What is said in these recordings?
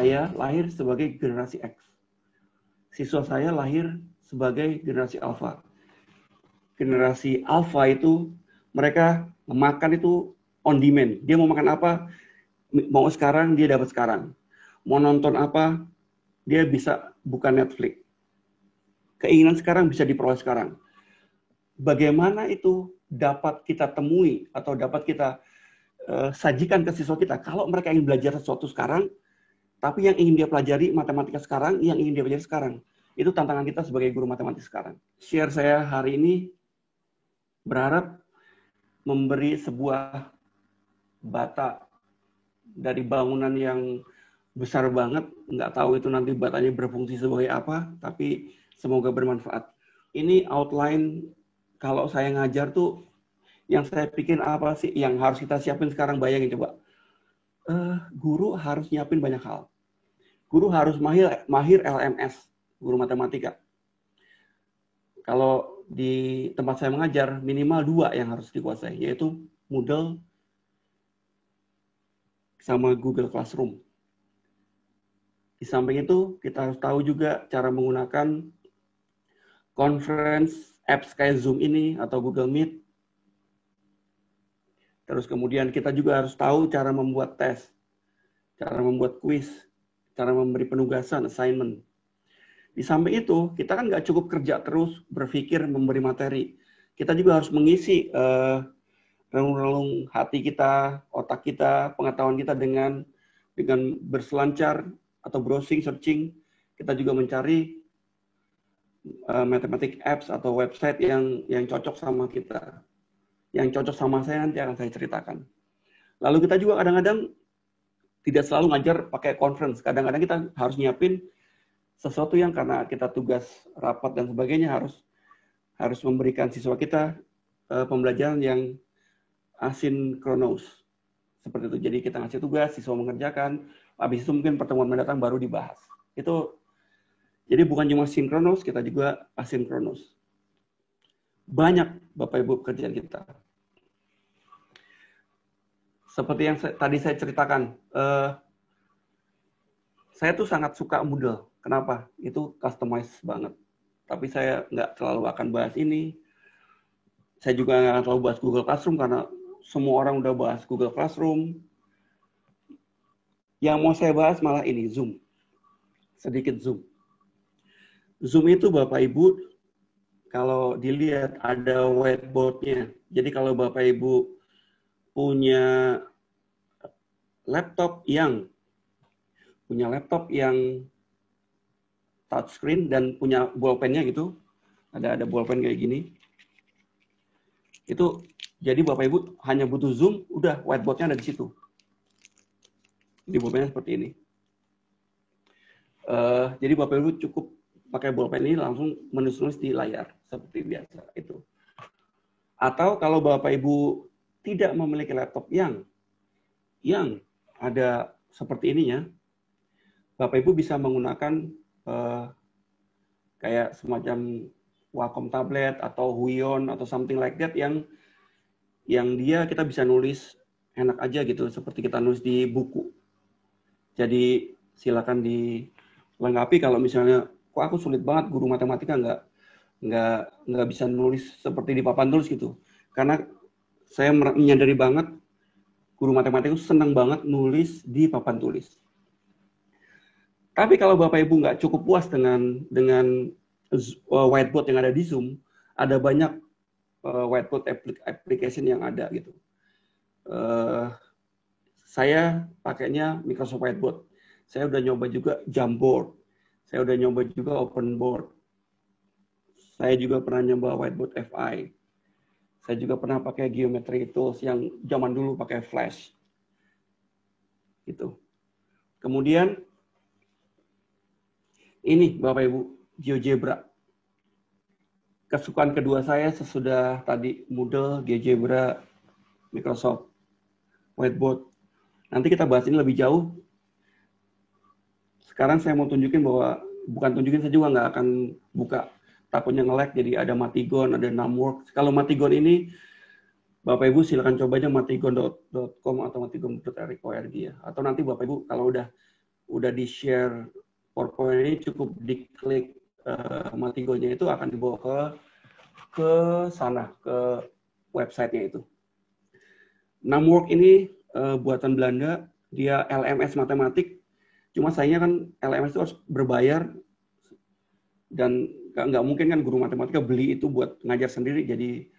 saya lahir sebagai generasi X. Siswa saya lahir sebagai generasi Alpha. Generasi Alpha itu mereka memakan itu on demand. Dia mau makan apa, mau sekarang dia dapat sekarang. Mau nonton apa, dia bisa buka Netflix. Keinginan sekarang bisa diperoleh sekarang. Bagaimana itu dapat kita temui atau dapat kita sajikan ke siswa kita kalau mereka ingin belajar sesuatu sekarang, tapi yang ingin dia pelajari matematika sekarang, yang ingin dia pelajari sekarang. Itu tantangan kita sebagai guru matematika sekarang. Share saya hari ini berharap memberi sebuah bata dari bangunan yang besar banget. Nggak tahu itu nanti batanya berfungsi sebagai apa, tapi semoga bermanfaat. Ini outline kalau saya ngajar tuh, yang saya pikir apa sih yang harus kita siapin sekarang, bayangin coba. Guru harus nyiapin banyak hal. Guru harus mahir LMS, guru matematika. Kalau di tempat saya mengajar, minimal 2 yang harus dikuasai, yaitu Moodle sama Google Classroom. Di samping itu, kita harus tahu juga cara menggunakan conference apps kayak Zoom ini atau Google Meet. Terus kemudian kita juga harus tahu cara membuat tes, cara membuat quiz, cara memberi penugasan, assignment. Di samping itu, kita kan nggak cukup kerja terus, berpikir, memberi materi. Kita juga harus mengisi relung-relung hati kita, otak kita, pengetahuan kita dengan berselancar atau browsing, searching. Kita juga mencari mathematics apps atau website yang cocok sama kita. Yang cocok sama saya nanti akan saya ceritakan. Lalu kita juga kadang-kadang tidak selalu ngajar pakai conference. Kadang-kadang kita harus nyiapin sesuatu yang karena kita tugas rapat dan sebagainya harus memberikan siswa kita pembelajaran yang asinkronus. Seperti itu. Jadi kita ngasih tugas, siswa mengerjakan, habis itu mungkin pertemuan mendatang baru dibahas. Itu jadi bukan cuma sinkronus, kita juga asinkronus. Banyak Bapak Ibu pekerjaan kita. Seperti yang tadi saya ceritakan, saya tuh sangat suka Moodle. Kenapa? Itu customized banget. Tapi saya nggak terlalu akan bahas ini. Saya juga nggak akan terlalu bahas Google Classroom karena semua orang udah bahas Google Classroom. Yang mau saya bahas malah ini, Zoom. Sedikit Zoom. Zoom itu Bapak Ibu, kalau dilihat ada whiteboard-nya. Jadi kalau Bapak Ibu punya laptop yang touchscreen dan punya bolpennya gitu, ada bolpen kayak gini. Itu jadi Bapak Ibu hanya butuh Zoom, udah whiteboard-nya ada di situ. Di bolpennya seperti ini. Jadi Bapak Ibu cukup pakai bolpen ini langsung menulis di layar seperti biasa itu. Atau kalau Bapak Ibu tidak memiliki laptop yang ada seperti ininya, Bapak Ibu bisa menggunakan kayak semacam Wacom tablet atau Huion atau something like that yang dia kita bisa nulis enak aja gitu seperti kita nulis di buku. Jadi silakan dilengkapi kalau misalnya kok aku sulit banget guru matematika nggak bisa nulis seperti di papan tulis gitu. Karena saya menyadari banget guru matematika senang banget nulis di papan tulis. Tapi kalau Bapak Ibu nggak cukup puas dengan whiteboard yang ada di Zoom, ada banyak whiteboard application yang ada gitu. Saya pakainya Microsoft Whiteboard. Saya udah nyoba juga Jamboard. Saya udah nyoba juga OpenBoard. Saya juga pernah nyoba Whiteboard FI. Saya juga pernah pakai Geometry Tools yang zaman dulu pakai Flash. Gitu. Kemudian ini Bapak Ibu, GeoGebra. Kesukaan kedua saya sesudah tadi Moodle, GeoGebra, Microsoft Whiteboard. Nanti kita bahas ini lebih jauh. Sekarang saya mau tunjukin bahwa, bukan tunjukin, saya juga nggak akan buka. Takutnya nge-lag, jadi ada Matigon, ada Numworks. Kalau Matigon ini, Bapak Ibu silakan coba aja matigon.com atau matigon.org ya. Atau nanti Bapak Ibu kalau udah udah di-share PowerPoint ini, cukup diklik mati go-nya itu akan dibawa ke sana, ke websitenya itu. Numwork ini buatan Belanda, dia LMS matematik, cuma sayangnya kan LMS itu harus berbayar, dan nggak mungkin kan guru matematika beli itu buat ngajar sendiri, jadi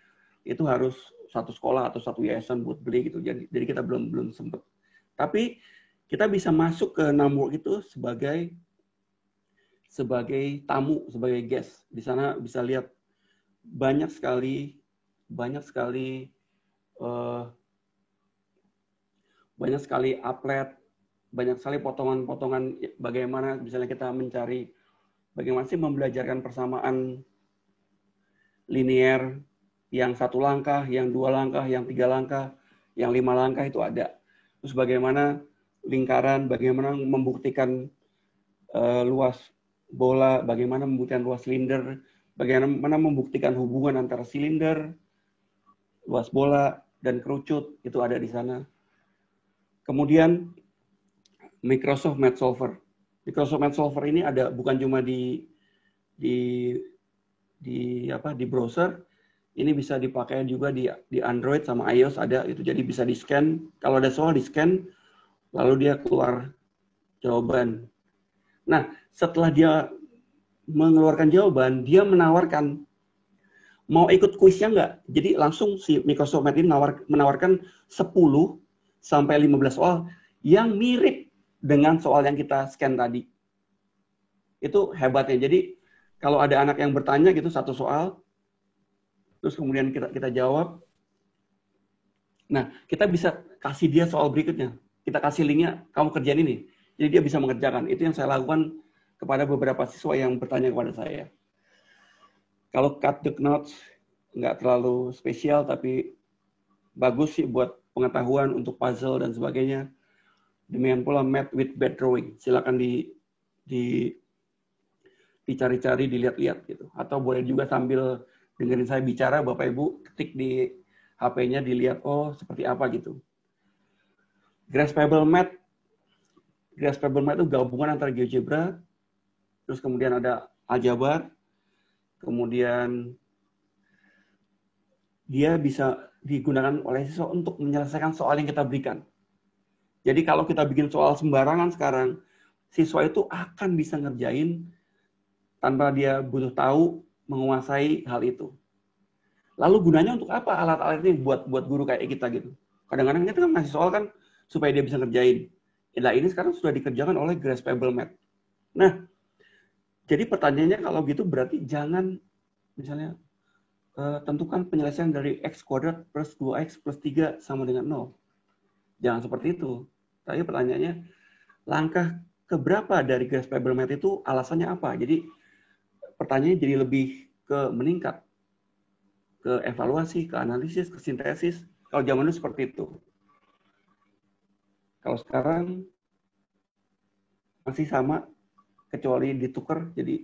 itu harus satu sekolah atau satu yayasan buat beli gitu, jadi kita belum sempet. Tapi kita bisa masuk ke Numwork itu sebagai tamu, sebagai guest. Di sana bisa lihat banyak sekali upload, banyak sekali potongan-potongan bagaimana misalnya kita mencari bagaimana sih membelajarkan persamaan linear yang 1 langkah, yang 2 langkah, yang 3 langkah, yang 5 langkah itu ada. Terus bagaimana lingkaran, bagaimana membuktikan luas bola, bagaimana membuktikan luas silinder, bagaimana membuktikan hubungan antara silinder, luas bola, dan kerucut, itu ada di sana. Kemudian Microsoft Math Solver. Microsoft Math Solver ini ada bukan cuma di browser, ini bisa dipakai juga di Android sama iOS ada itu. Jadi bisa di-scan, kalau ada soal di-scan, lalu dia keluar jawaban. Nah, setelah dia mengeluarkan jawaban, dia menawarkan mau ikut kuisnya nggak? Jadi langsung si Microsoft Math ini menawarkan 10 sampai 15 soal yang mirip dengan soal yang kita scan tadi. Itu hebatnya. Jadi kalau ada anak yang bertanya gitu satu soal, terus kemudian kita jawab, nah kita bisa kasih dia soal berikutnya. Kita kasih linknya, kamu kerjain ini. Jadi dia bisa mengerjakan. Itu yang saya lakukan kepada beberapa siswa yang bertanya kepada saya. Kalau cut the knots nggak terlalu spesial, tapi bagus sih buat pengetahuan untuk puzzle dan sebagainya. Demikian pula Math with Bad Drawing. Silakan dicari-cari, dilihat-lihat gitu. Atau boleh juga sambil dengerin saya bicara, Bapak Ibu ketik di HP-nya, dilihat oh seperti apa gitu. Graspable Math itu gabungan antara GeoGebra, terus kemudian ada aljabar, kemudian dia bisa digunakan oleh siswa untuk menyelesaikan soal yang kita berikan. Jadi kalau kita bikin soal sembarangan sekarang, siswa itu akan bisa ngerjain tanpa dia butuh tahu, menguasai hal itu. Lalu gunanya untuk apa alat-alat ini buat guru kayak kita gitu? Kadang-kadang kita kan ngasih soal kan supaya dia bisa ngerjain. Nah ini sekarang sudah dikerjakan oleh Graspable Math. Nah, jadi pertanyaannya kalau gitu berarti jangan misalnya tentukan penyelesaian dari x kuadrat plus 2x plus 3 sama dengan 0. Jangan seperti itu. Tapi pertanyaannya, langkah keberapa dari Graspable Math itu alasannya apa? Jadi pertanyaannya jadi lebih ke meningkat, ke evaluasi, ke analisis, ke sintesis. Kalau zaman dulu seperti itu. Kalau sekarang masih sama, kecuali ditukar, jadi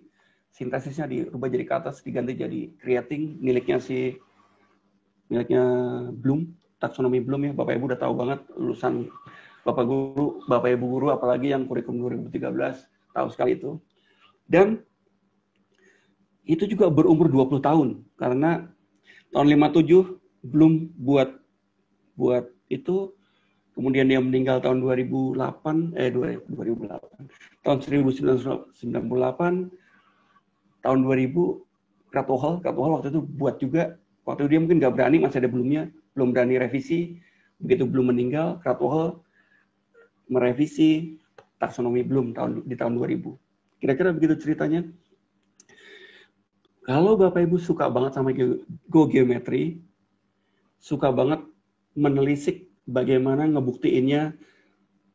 sintesisnya dirubah jadi ke atas, diganti jadi creating, miliknya Bloom, taksonomi Bloom ya. Bapak Ibu udah tahu banget, lulusan Bapak Ibu guru, apalagi yang kurikulum 2013, tahu sekali itu. Dan itu juga berumur 20 tahun, karena tahun 57 Bloom buat itu, kemudian dia meninggal tahun 2008, tahun 1998, tahun 2000, Krathwohl waktu itu buat juga, waktu itu dia mungkin nggak berani, masih ada belum berani revisi, begitu Bloom meninggal, Krathwohl merevisi taksonomi Bloom di tahun 2000. Kira-kira begitu ceritanya. Kalau Bapak Ibu suka banget sama GeoGeometry, suka banget menelisik bagaimana ngebuktiinnya,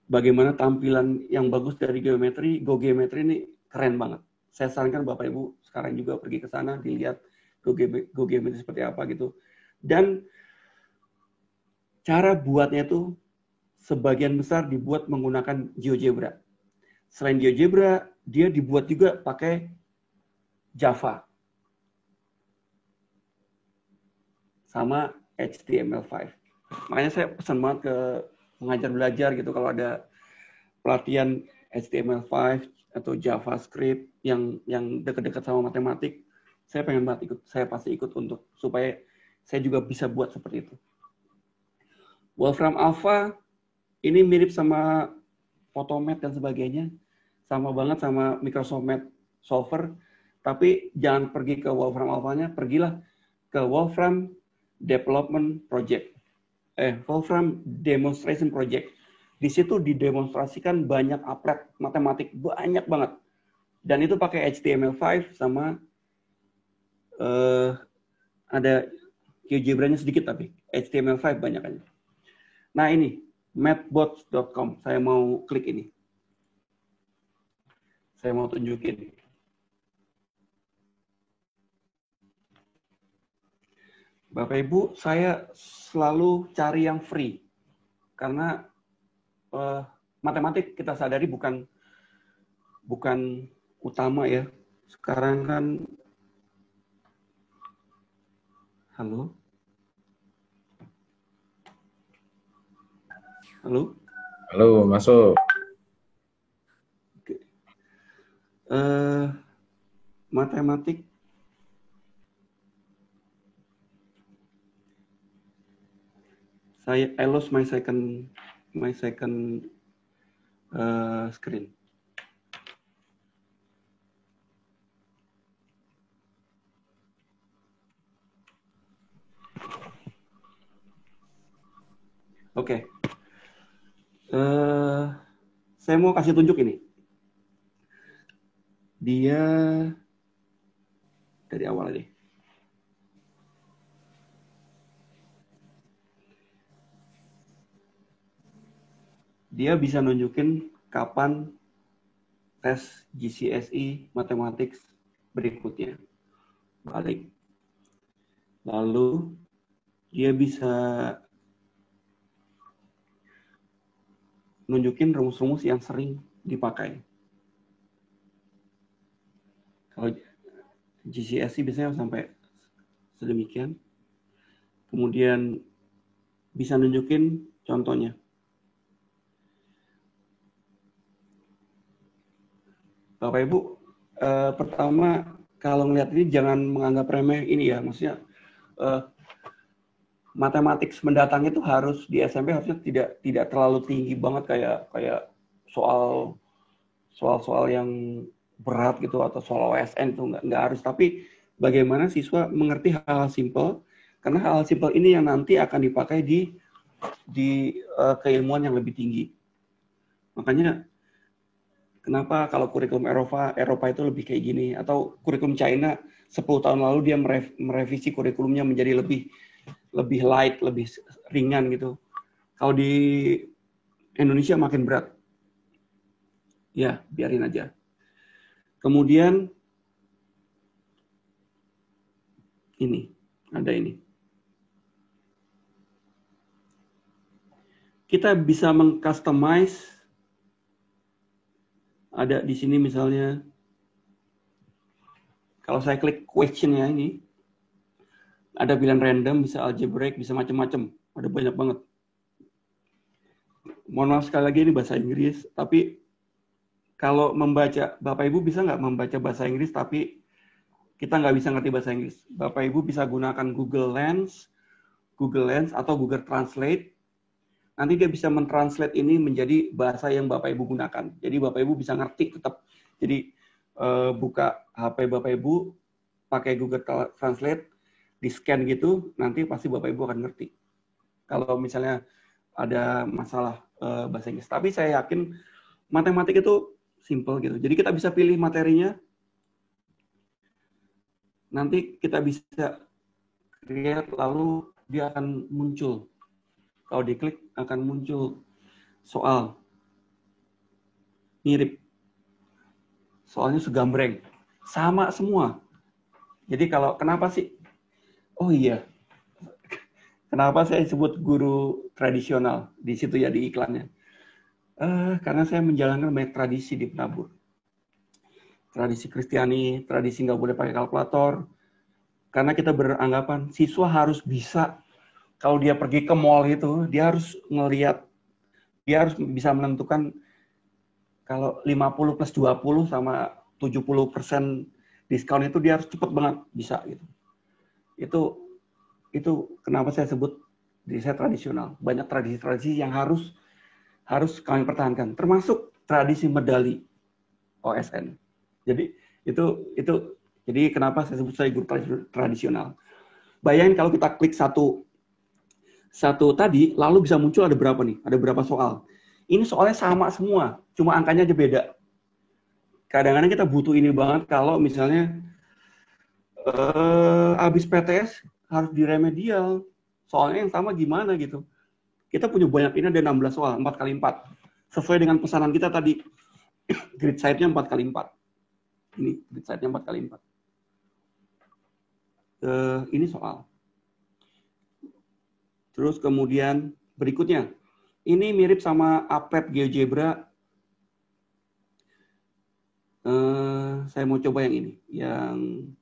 bagaimana tampilan yang bagus dari geometri, GeoGeometry ini keren banget. Saya sarankan Bapak Ibu sekarang juga pergi ke sana, dilihat GeoGeometry seperti apa gitu. Dan cara buatnya itu sebagian besar dibuat menggunakan GeoGebra. Selain GeoGebra, dia dibuat juga pakai Java sama HTML5. Makanya saya pesan banget ke pengajar belajar gitu, kalau ada pelatihan HTML5 atau JavaScript yang dekat-dekat sama matematik, saya pengen banget ikut. Saya pasti ikut untuk supaya saya juga bisa buat seperti itu. Wolfram Alpha ini mirip sama Photomath dan sebagainya, sama banget sama Microsoft Math Solver, tapi jangan pergi ke Wolfram Alpha-nya, pergilah ke Wolfram Development Project, Wolfram Demonstration Project. Di situ didemonstrasikan banyak applied matematik, banyak banget. Dan itu pakai HTML5 sama ada GeoGebra-nya sedikit, tapi HTML5 banyak aja. Nah ini, mathbots.com. Saya mau klik ini. Saya mau tunjukin. Bapak Ibu, saya selalu cari yang free. Karena matematik kita sadari bukan utama ya. Sekarang kan, halo? Halo? Halo, masuk. Oke. Matematik I lost my second screen. Oke. Saya mau kasih tunjuk ini. Dia dari awal aja. Dia bisa nunjukin kapan tes GCSE Mathematics berikutnya. Balik. Lalu dia bisa nunjukin rumus-rumus yang sering dipakai. Kalau GCSE biasanya sampai sedemikian. Kemudian bisa nunjukin contohnya. Bapak Ibu, pertama kalau ngeliat ini jangan menganggap remeh ini ya, maksudnya matematik mendatang itu harus di SMP harusnya tidak terlalu tinggi banget kayak soal yang berat gitu atau soal OSN itu nggak harus, tapi bagaimana siswa mengerti hal-hal simpel, karena hal-hal simpel ini yang nanti akan dipakai di keilmuan yang lebih tinggi. Makanya kenapa kalau kurikulum Eropa itu lebih kayak gini, atau kurikulum China 10 tahun lalu dia merevisi kurikulumnya menjadi lebih light, lebih ringan gitu. Kalau di Indonesia makin berat. Ya, biarin aja. Kemudian ini, ada ini. Kita bisa mengcustomize. Ada di sini misalnya, kalau saya klik question-nya ini, ada pilihan random, bisa algebraic, bisa macam-macam. Ada banyak banget. Mohon maaf sekali lagi ini bahasa Inggris, tapi kalau membaca, Bapak Ibu bisa nggak membaca bahasa Inggris, tapi kita nggak bisa ngerti bahasa Inggris. Bapak Ibu bisa gunakan Google Lens atau Google Translate. Nanti dia bisa mentranslate ini menjadi bahasa yang Bapak Ibu gunakan. Jadi Bapak Ibu bisa ngerti tetap. Jadi buka HP Bapak Ibu, pakai Google Translate, di-scan gitu, nanti pasti Bapak Ibu akan ngerti. Kalau misalnya ada masalah bahasa Inggris. Tapi saya yakin matematik itu simple gitu. Jadi kita bisa pilih materinya, nanti kita bisa create, lalu dia akan muncul. Kalau diklik akan muncul soal. Mirip. Soalnya segambreng. Sama semua. Jadi kalau kenapa sih? Oh iya. Kenapa saya sebut guru tradisional di situ ya di iklannya? Karena saya menjalankan banyak tradisi di Penabur. Tradisi Kristiani, tradisi nggak boleh pakai kalkulator. Karena kita beranggapan siswa harus bisa. Kalau dia pergi ke mall itu, dia harus ngelihat, dia harus bisa menentukan kalau 50 plus 20 sama 70% diskon itu dia harus cepet banget bisa gitu. Itu kenapa saya sebut diri saya tradisional. Banyak tradisi-tradisi yang harus kami pertahankan, termasuk tradisi medali OSN. Jadi jadi kenapa saya sebut saya guru tradisional. Bayangin kalau kita klik satu tadi, lalu bisa muncul ada berapa nih? Ada berapa soal? Ini soalnya sama semua, cuma angkanya aja beda. Kadang-kadang kita butuh ini banget kalau misalnya habis PTS harus diremedial. Soalnya yang sama gimana gitu. Kita punya banyak ini, ada 16 soal, 4x4. Sesuai dengan pesanan kita tadi, grid size-nya 4x4. Ini grid size-nya 4x4. Ini soal. Terus kemudian berikutnya, ini mirip sama APEP GeoGebra. Saya mau coba yang ini, yang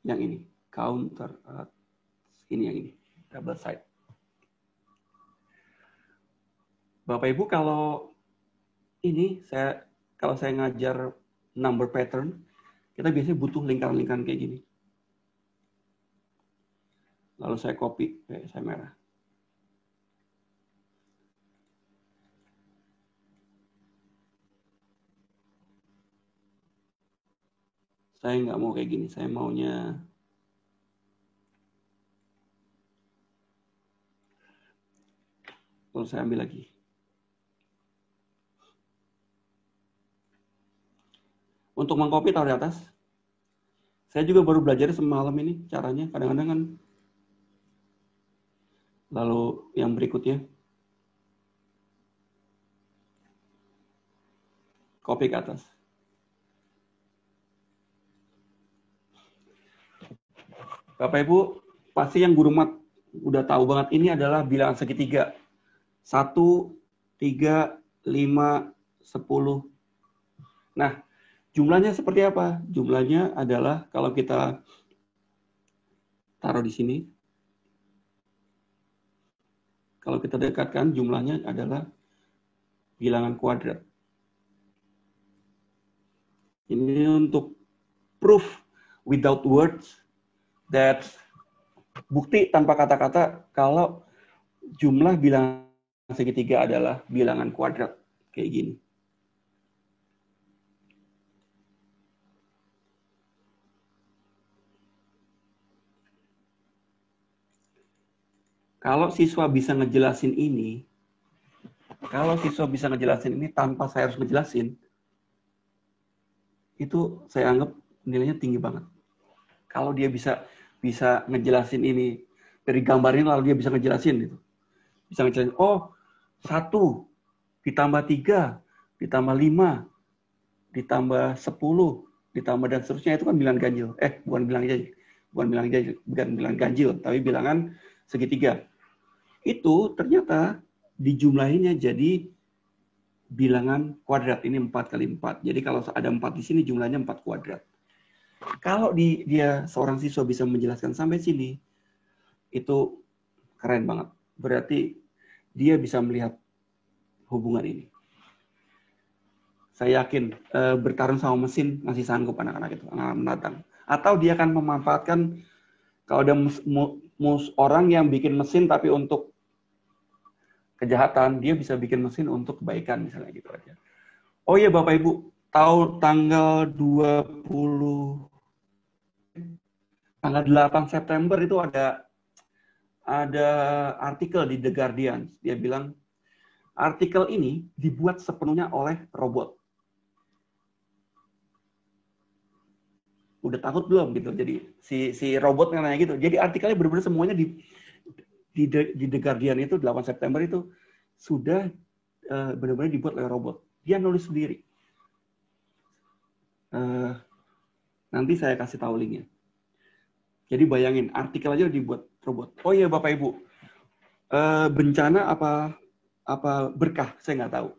ini, counter, ini yang ini, double side. Bapak Ibu, kalau saya ngajar number pattern, kita biasanya butuh lingkaran-lingkaran kayak gini. Lalu saya copy, saya merah. Saya nggak mau kayak gini, saya maunya lalu saya ambil lagi. Untuk mengcopy taruh di atas. Saya juga baru belajar semalam ini caranya, kadang-kadang kan. Lalu yang berikutnya, copy ke atas. Bapak Ibu, pasti yang guru mat udah tahu banget, ini adalah bilangan segitiga. 1, 3, 5, 10. Nah, jumlahnya seperti apa? Jumlahnya adalah kalau kita taruh di sini, kalau kita dekatkan, jumlahnya adalah bilangan kuadrat. Ini untuk proof without words, that bukti tanpa kata-kata kalau jumlah bilangan segitiga adalah bilangan kuadrat kayak gini. Kalau siswa bisa ngejelasin ini, tanpa saya harus ngejelasin, itu saya anggap nilainya tinggi banget. Kalau dia bisa ngejelasin ini dari gambar ini, lalu dia bisa ngejelasin gitu. Bisa ngejelasin, oh 1 ditambah 3 ditambah 5 ditambah 10 ditambah dan seterusnya, itu kan bilangan ganjil. Bukan bilangan ganjil, tapi bilangan segitiga. Itu ternyata dijumlahinnya jadi bilangan kuadrat. Ini 4x4. Jadi kalau ada 4 di sini, jumlahnya 4 kuadrat. Kalau dia seorang siswa bisa menjelaskan sampai sini, itu keren banget. Berarti dia bisa melihat hubungan ini. Saya yakin bertarung sama mesin masih sanggup anak-anak itu, anak-anak mendatang. Atau dia akan memanfaatkan, kalau ada orang yang bikin mesin tapi untuk kejahatan, dia bisa bikin mesin untuk kebaikan misalnya gitu aja. Oh iya Bapak Ibu, tahu tanggal 8 September itu ada artikel di The Guardian. Dia bilang artikel ini dibuat sepenuhnya oleh robot. Udah takut belum gitu? Jadi si robot nanya gitu. Jadi artikelnya benar-benar semuanya di The Guardian itu 8 September itu sudah benar-benar dibuat oleh robot. Dia nulis sendiri. Nanti saya kasih tahu linknya. Jadi bayangin, artikel aja dibuat robot. Oh iya Bapak Ibu, bencana apa berkah, saya nggak tahu.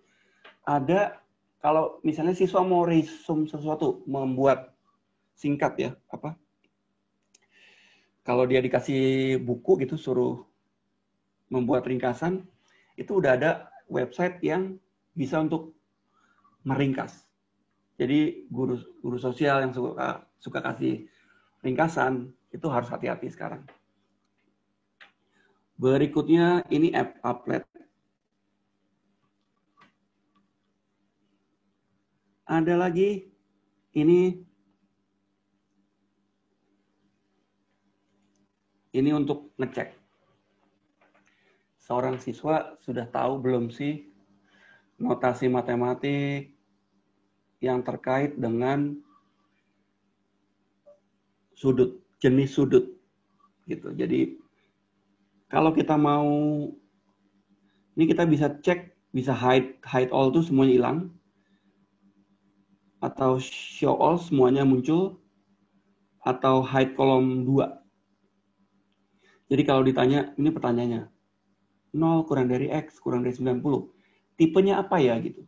Ada, kalau misalnya siswa mau resume sesuatu, membuat singkat ya, kalau dia dikasih buku gitu, suruh membuat ringkasan, itu udah website yang bisa untuk meringkas. Jadi guru sosial yang suka kasih ringkasan itu harus hati-hati sekarang. Berikutnya ini Applet. Ada lagi ini untuk ngecek. Seorang siswa sudah tahu belum sih notasi matematik yang terkait dengan sudut, jenis sudut gitu. Jadi kalau kita mau, ini kita bisa cek, bisa hide all itu semuanya hilang, atau show all semuanya muncul, atau hide kolom 2. Jadi kalau ditanya, ini pertanyaannya, 0 kurang dari X kurang dari 90, tipenya apa ya gitu.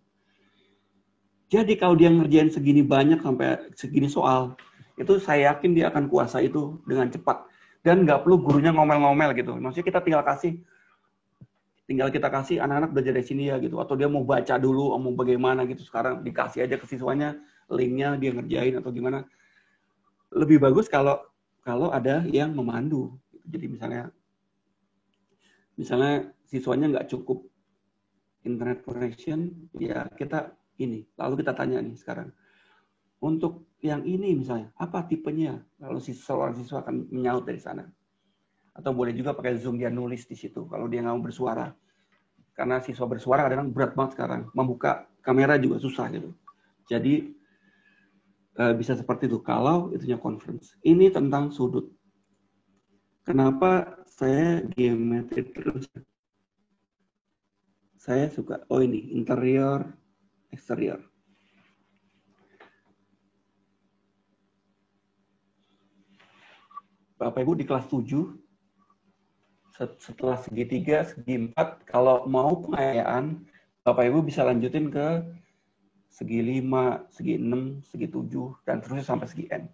Jadi kalau dia ngerjain segini banyak sampai segini soal, itu saya yakin dia akan kuasa itu dengan cepat. Dan nggak perlu gurunya ngomel-ngomel gitu. Maksudnya kita tinggal kita kasih anak-anak belajar dari sini ya gitu. Atau dia mau baca dulu, mau bagaimana gitu. Sekarang dikasih aja ke siswanya linknya, dia ngerjain atau gimana. Lebih bagus kalau ada yang memandu. Jadi misalnya siswanya nggak cukup internet connection, ya kita ini. Lalu kita tanya nih sekarang. Untuk yang ini misalnya, apa tipenya? Lalu seorang siswa akan menyaut dari sana. Atau boleh juga pakai Zoom, dia nulis di situ kalau dia nggak mau bersuara. Karena siswa bersuara kadang berat banget sekarang. Membuka kamera juga susah gitu. Jadi bisa seperti itu kalau itunya conference. Ini tentang sudut. Kenapa saya geometri terus? Saya suka, ini interior, eksterior. Bapak Ibu di kelas 7, setelah segi 3, segi 4, kalau mau pengayaan, Bapak Ibu bisa lanjutin ke segi 5, segi 6, segi 7, dan terusnya sampai segi N.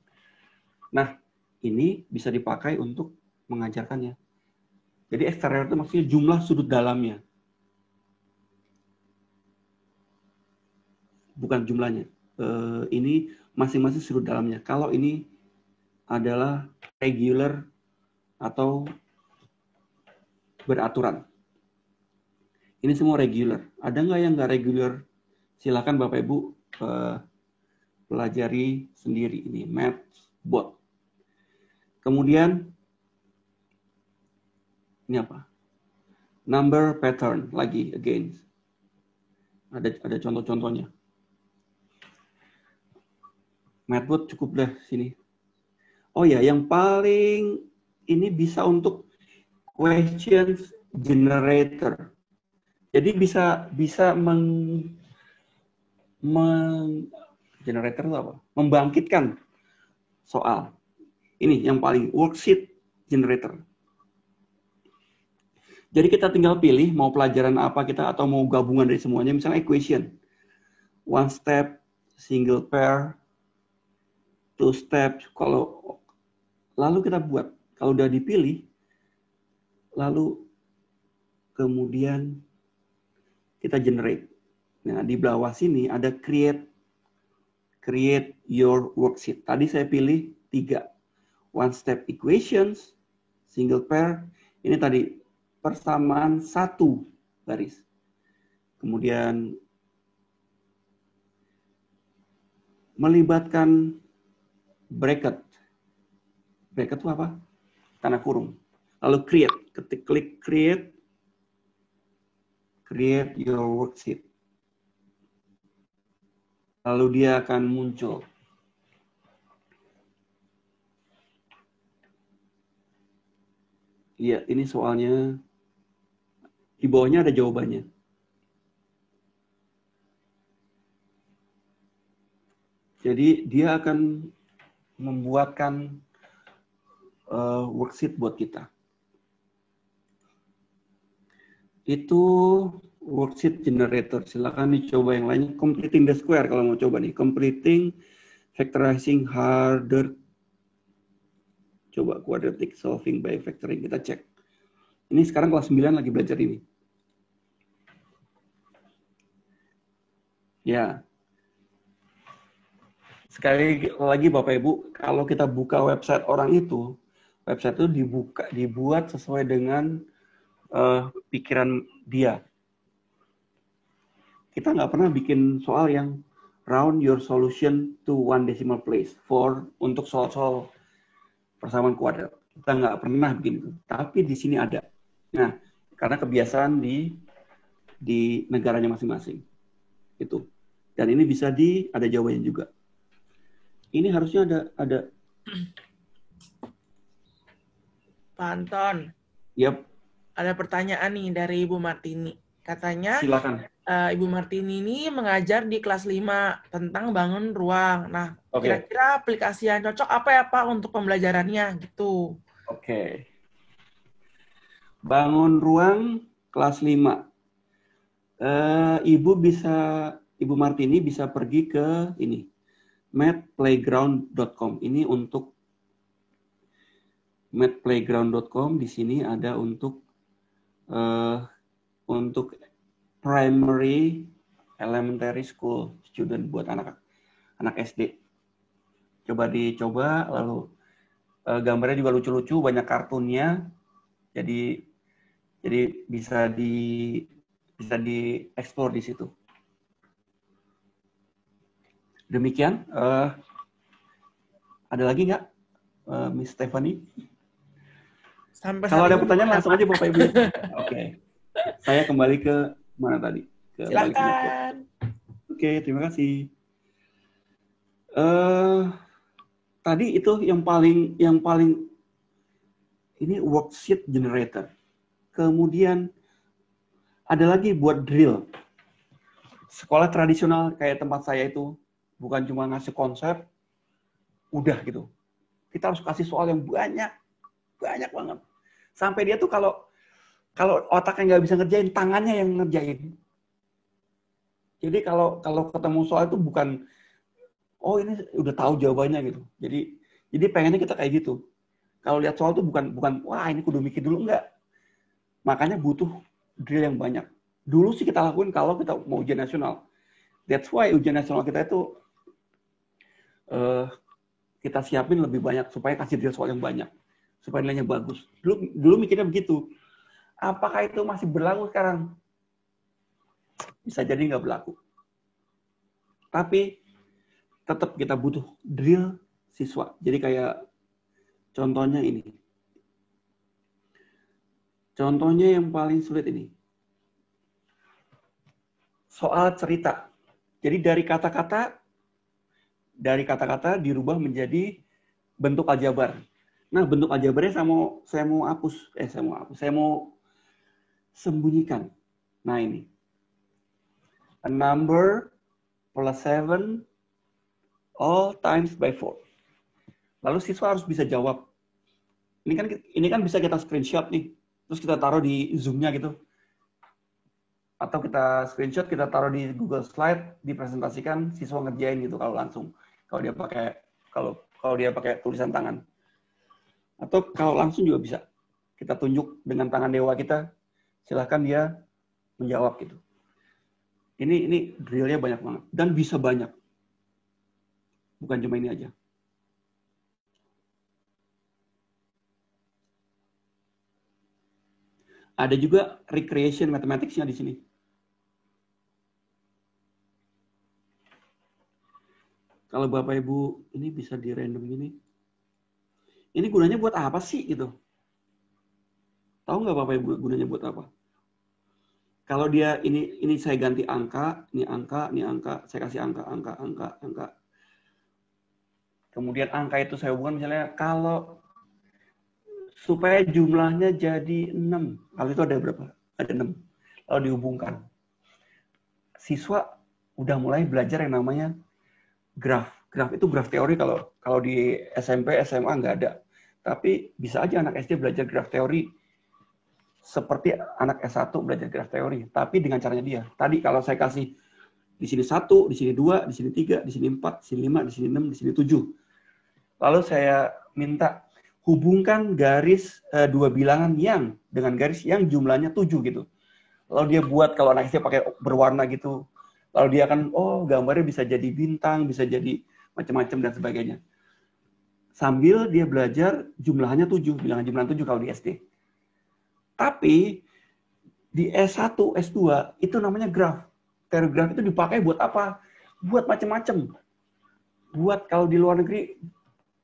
Nah, ini bisa dipakai untuk mengajarkannya. Jadi eksterior itu maksudnya jumlah sudut dalamnya. Bukan jumlahnya. Ini masing-masing sudut dalamnya. Kalau ini adalah regular atau beraturan. Ini semua regular. Ada nggak yang nggak regular? Silakan Bapak Ibu pelajari sendiri ini Matchbot. Kemudian ini apa? Number pattern lagi again. Ada contoh-contohnya. Matchbot cukup deh sini. Oh ya, yang paling ini bisa untuk questions generator. Jadi bisa generator itu apa? Membangkitkan soal. Ini yang paling worksheet generator. Jadi kita tinggal pilih mau pelajaran apa kita atau mau gabungan dari semuanya. Misalnya equation, one step, single pair, two steps. Lalu kita buat. Kalau udah dipilih, lalu kemudian kita generate. Nah, di bawah sini ada create your worksheet. Tadi saya pilih 3. One step equations, single pair. Ini tadi persamaan 1 baris. Kemudian melibatkan bracket. Bracket itu apa? Tanda kurung. Lalu create. Klik create your worksheet. Lalu dia akan muncul. Iya, ini soalnya di bawahnya ada jawabannya. Jadi dia akan membuatkan worksheet buat kita. Itu worksheet generator. Silakan dicoba yang lainnya. Completing the square kalau mau coba nih. Completing factorizing harder. Coba quadratic solving by factoring. Kita cek. Ini sekarang kelas 9 lagi belajar ini. Ya, sekali lagi Bapak Ibu, kalau kita buka website orang itu, website itu dibuat sesuai dengan pikiran dia. Kita nggak pernah bikin soal yang round your solution to one decimal place untuk soal-soal persamaan kuadrat. Kita nggak pernah bikin itu. Tapi di sini ada. Nah, karena kebiasaan di negaranya masing-masing. Itu. Dan ini bisa ada jawabannya juga. Ini harusnya ada. Pak Anton. Yap. Ada pertanyaan nih dari Ibu Martini. Katanya, silakan. Ibu Martini ini mengajar di kelas 5 tentang bangun ruang. Nah, kira-kira aplikasi yang cocok apa ya Pak untuk pembelajarannya gitu? Oke. Bangun ruang kelas 5. Ibu Martini bisa pergi ke ini, mathplayground.com. Ini untuk mathplayground.com. Di sini ada untuk primary elementary school student, buat anak SD. Coba dicoba, lalu gambarnya juga lucu-lucu, banyak kartunnya. Jadi bisa dieksplor di situ. Demikian. Ada lagi nggak, Miss Stephanie? Kalau ada pertanyaan langsung aja Bapak Ibu. Oke. Saya kembali ke mana tadi? Silakan. Oke, terima kasih. Tadi itu yang paling ini worksheet generator. Kemudian ada lagi buat drill. Sekolah tradisional kayak tempat saya itu bukan cuma ngasih konsep, udah gitu. Kita harus kasih soal yang banyak banget. Sampai dia tuh kalau otaknya nggak bisa ngerjain, tangannya yang ngerjain. Jadi kalau ketemu soal itu bukan, oh ini udah tahu jawabannya gitu. Jadi pengennya kita kayak gitu. Kalau lihat soal itu bukan wah ini kudu mikir dulu, enggak. Makanya butuh drill yang banyak. Dulu sih kita lakuin kalau kita mau ujian nasional. That's why ujian nasional kita itu kita siapin lebih banyak supaya kasih drill soal yang banyak, supaya nilainya bagus. Dulu mikirnya begitu. Apakah itu masih berlaku sekarang? Bisa jadi nggak berlaku. Tapi tetap kita butuh drill siswa. Jadi kayak contohnya ini. Contohnya yang paling sulit ini. Soal cerita. Jadi dari kata-kata dirubah menjadi bentuk aljabar. Nah, bentuk aljabarnya saya mau sembunyikan. Nah, ini. A number plus 7 all times by 4. Lalu siswa harus bisa jawab. Ini kan bisa kita screenshot nih. Terus kita taruh di Zoom-nya gitu. Atau kita screenshot, kita taruh di Google Slide, dipresentasikan, siswa ngerjain gitu kalau langsung. Kalau dia pakai tulisan tangan. Atau kalau langsung juga bisa. Kita tunjuk dengan tangan dewa kita, silahkan dia menjawab gitu. Ini drill-nya banyak banget. Dan bisa banyak. Bukan cuma ini aja. Ada juga recreation mathematics-nya di sini. Kalau Bapak Ibu ini bisa di random gini. Ini gunanya buat apa sih gitu? Tahu nggak Bapak Ibu gunanya buat apa? Kalau dia ini saya ganti angka, ini angka, saya kasih angka. Kemudian angka itu saya hubungkan misalnya kalau supaya jumlahnya jadi 6. Kalau itu ada berapa? Ada 6. Lalu dihubungkan. Siswa udah mulai belajar yang namanya graf. Graf itu graf teori kalau di SMP, SMA nggak ada. Tapi bisa aja anak SD belajar graf teori seperti anak S1 belajar graf teori, tapi dengan caranya dia. Tadi kalau saya kasih di sini 1, di sini 2, di sini 3, di sini 4, di sini 5, di sini 6, di sini 7. Lalu saya minta hubungkan garis dua bilangan yang dengan garis yang jumlahnya 7 gitu. Lalu dia buat, kalau anak SD pakai berwarna gitu, Lalu dia akan, oh gambarnya bisa jadi bintang, bisa jadi macam-macam dan sebagainya. Sambil dia belajar jumlahnya 7, bilangan jumlah 7 kalau di SD. Tapi di S1, S2 itu namanya graf. Teori graf itu dipakai buat apa? Buat macam-macam. Buat kalau di luar negeri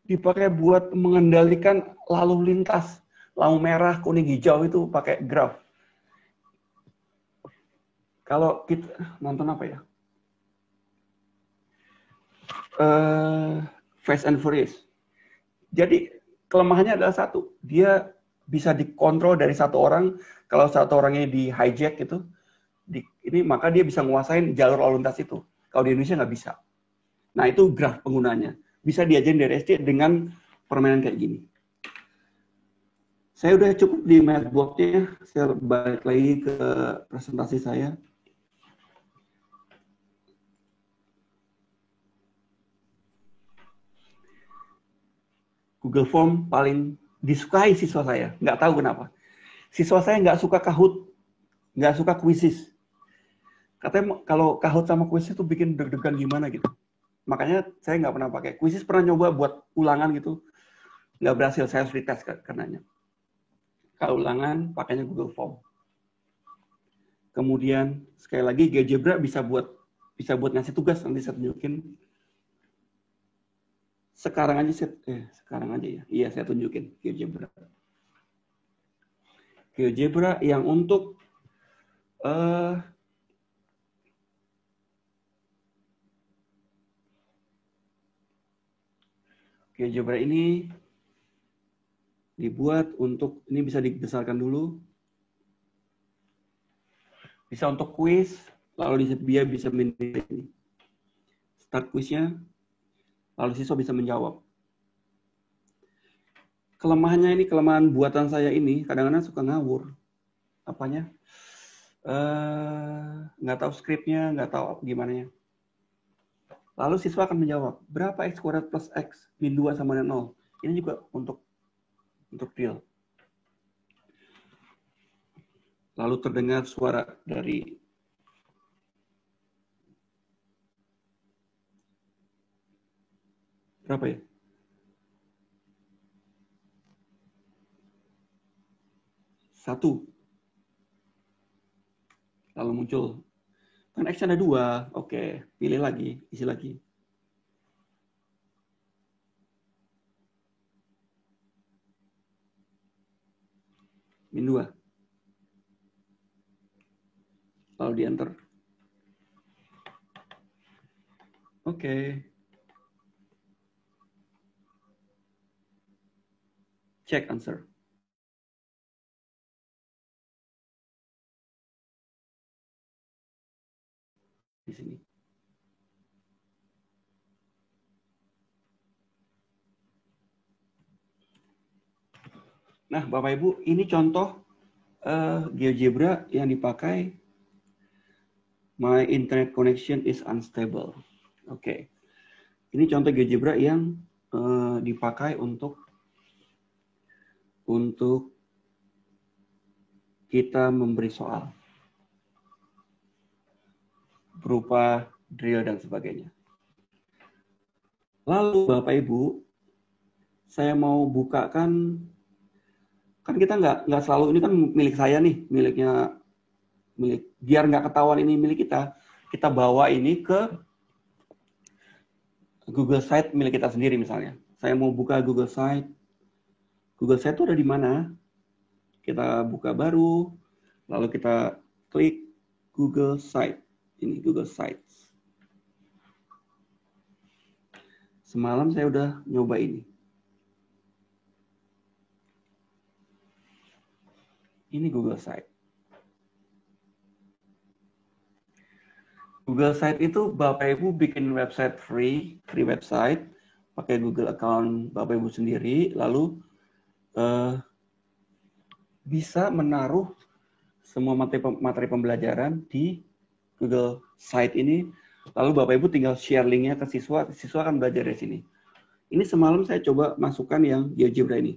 dipakai buat mengendalikan lalu lintas. Lampu merah, kuning, hijau itu pakai graf. Kalau kita nonton apa ya? Fast and Furious. Jadi kelemahannya adalah satu, dia bisa dikontrol dari satu orang. Kalau satu orangnya di hijack gitu, ini maka dia bisa nguasain jalur lalu lintas itu. Kalau di Indonesia nggak bisa. Nah itu graf penggunanya. Bisa diajarin dari SD dengan permainan kayak gini. Saya udah cukup di matchbox-nya. Saya balik lagi ke presentasi saya. Google Form paling disukai siswa saya. Nggak tahu kenapa. Siswa saya nggak suka Kahoot, nggak suka Quizzes. Katanya kalau Kahoot sama Quizzes itu bikin deg-degan gimana gitu. Makanya saya nggak pernah pakai. Quizzes pernah nyoba buat ulangan gitu. Nggak berhasil, saya harus retest karenanya. Kalau ulangan, pakainya Google Form. Kemudian, sekali lagi, GeoGebra bisa buat ngasih tugas, nanti saya tunjukin. Sekarang aja ya. Iya, saya tunjukin GeoGebra. GeoGebra yang untuk GeoGebra ini dibuat untuk, ini bisa dibesarkan dulu. Bisa untuk quiz, lalu dia bisa menilai ini. Start quiznya, lalu siswa bisa menjawab. Kelemahannya ini, kelemahan buatan saya ini, kadang-kadang suka ngawur. Apanya? Nggak tahu skripnya, nggak tahu gimana ya. Lalu siswa akan menjawab, berapa X kuadrat plus X min 2 sama dengan 0? Ini juga untuk real. Lalu terdengar suara dari berapa ya? 1. Lalu muncul, kan X ada 2. Oke, pilih lagi, isi lagi. Min 2. Lalu di enter. Oke. Check answer. Di sini. Nah, Bapak Ibu, ini contoh GeoGebra yang dipakai. My internet connection is unstable. Oke. Ini contoh GeoGebra yang dipakai untuk kita memberi soal berupa drill dan sebagainya. Lalu Bapak Ibu, saya mau bukakan, kan kita nggak selalu, ini kan milik saya nih, biar nggak ketahuan ini milik kita bawa ini ke Google Site milik kita sendiri misalnya. Saya mau buka Google Site itu ada di mana? Kita buka baru, lalu kita klik Google Site. Ini Google Sites. Semalam saya udah nyoba ini. Ini Google Site. Google Site itu Bapak Ibu bikin website free website, pakai Google account Bapak Ibu sendiri, lalu bisa menaruh semua materi pembelajaran di Google Site ini, lalu Bapak Ibu tinggal share linknya ke siswa akan belajar dari sini. Ini semalam saya coba masukkan yang GeoGebra ini.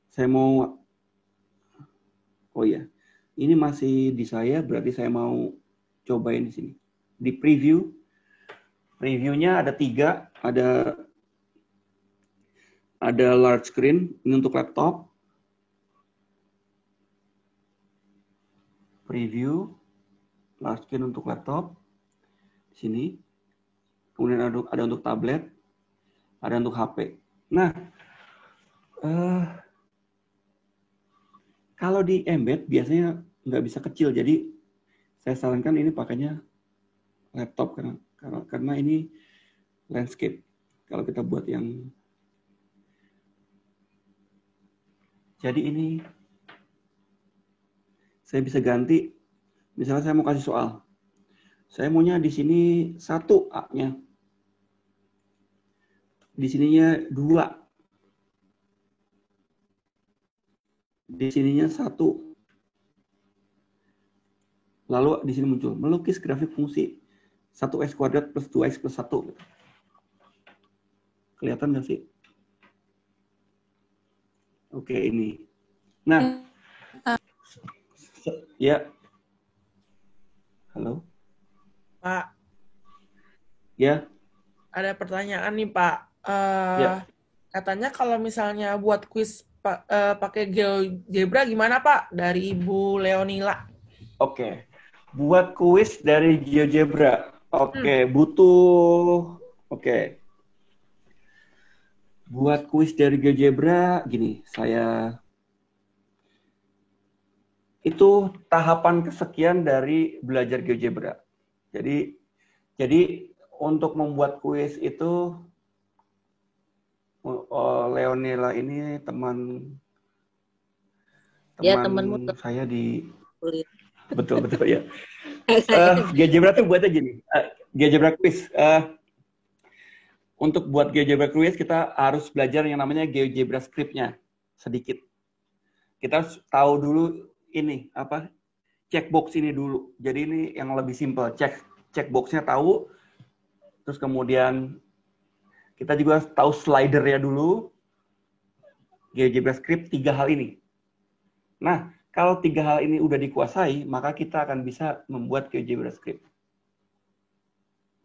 Saya mau, oh ya, ini masih di saya, berarti saya mau cobain di sini. di preview. Previewnya ada 3, ada large screen, ini untuk laptop. Preview, large screen untuk laptop, di sini. Kemudian ada untuk tablet, ada untuk HP. Nah, kalau di embed biasanya nggak bisa kecil, jadi saya sarankan ini pakainya laptop karena ini landscape. Kalau kita buat yang jadi ini saya bisa ganti. Misalnya saya mau kasih soal, saya maunya di sini 1 A-nya, di sininya 2, di sininya 1. Lalu di sini muncul melukis grafik fungsi 1x kuadrat plus 2x plus 1. Kelihatan nggak sih? Oke, ini. Nah, ya. Halo? Pak. Ya. Ada pertanyaan nih, Pak. Ya. Katanya kalau misalnya buat kuis pakai GeoGebra gimana, Pak? Dari Ibu Leonila. Oke. Buat kuis dari GeoGebra. Oke, butuh. Oke. Buat kuis dari GeoGebra, gini, itu tahapan kesekian dari belajar GeoGebra. Jadi untuk membuat kuis itu, Leonela ini teman saya di betul ya. GeoGebra tuh buatnya gini, GeoGebra quiz. Untuk buat GeoGebra quiz kita harus belajar yang namanya GeoGebra script-nya sedikit. Kita harus tahu dulu ini apa checkbox ini dulu. Jadi ini yang lebih simple, checkbox-nya tahu. Terus kemudian kita juga tahu slider-nya dulu. GeoGebra script 3 hal ini. Nah, kalau 3 hal ini udah dikuasai, maka kita akan bisa membuat GeoGebra script.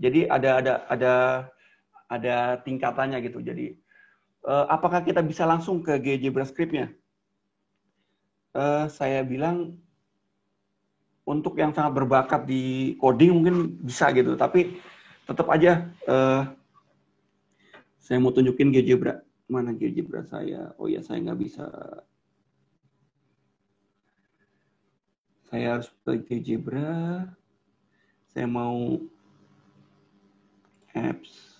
Jadi ada tingkatannya gitu. Jadi apakah kita bisa langsung ke GeoGebra script-nya? Saya bilang untuk yang sangat berbakat di coding mungkin bisa gitu, tapi tetap aja saya mau tunjukin GeoGebra. Mana GeoGebra saya? Oh ya, saya nggak bisa. Saya harus ke GeoGebra. Saya mau apps.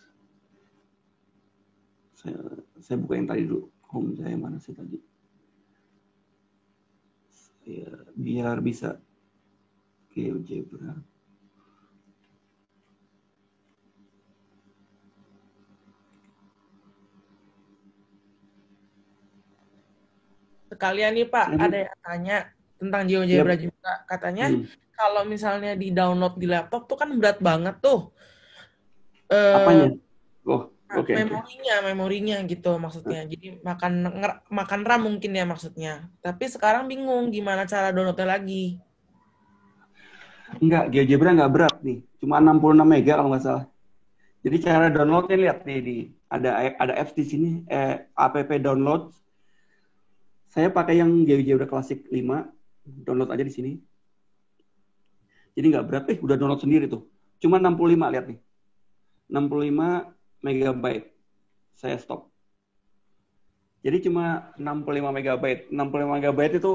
Saya buka yang tadi dulu. Home saya mana sih tadi? Biar bisa GeoGebra. Sekalian nih Pak, ada yang tanya tentang GeoGebra juga. Katanya kalau misalnya di download di laptop tuh kan berat banget tuh. Apanya? Memorinya gitu maksudnya. Jadi makan RAM mungkin ya maksudnya. Tapi sekarang bingung gimana cara downloadnya lagi. Enggak, GeoGebra nggak berat nih. Cuma 66 mega kalau nggak salah. Jadi cara downloadnya lihat nih, ada apps di sini, app download. Saya pakai yang GeoGebra Classic 5, download aja di sini. Jadi nggak berat, udah download sendiri tuh. Cuma 65, lihat nih. 65 megabyte. Saya stop. Jadi cuma 65 megabyte. 65 megabyte itu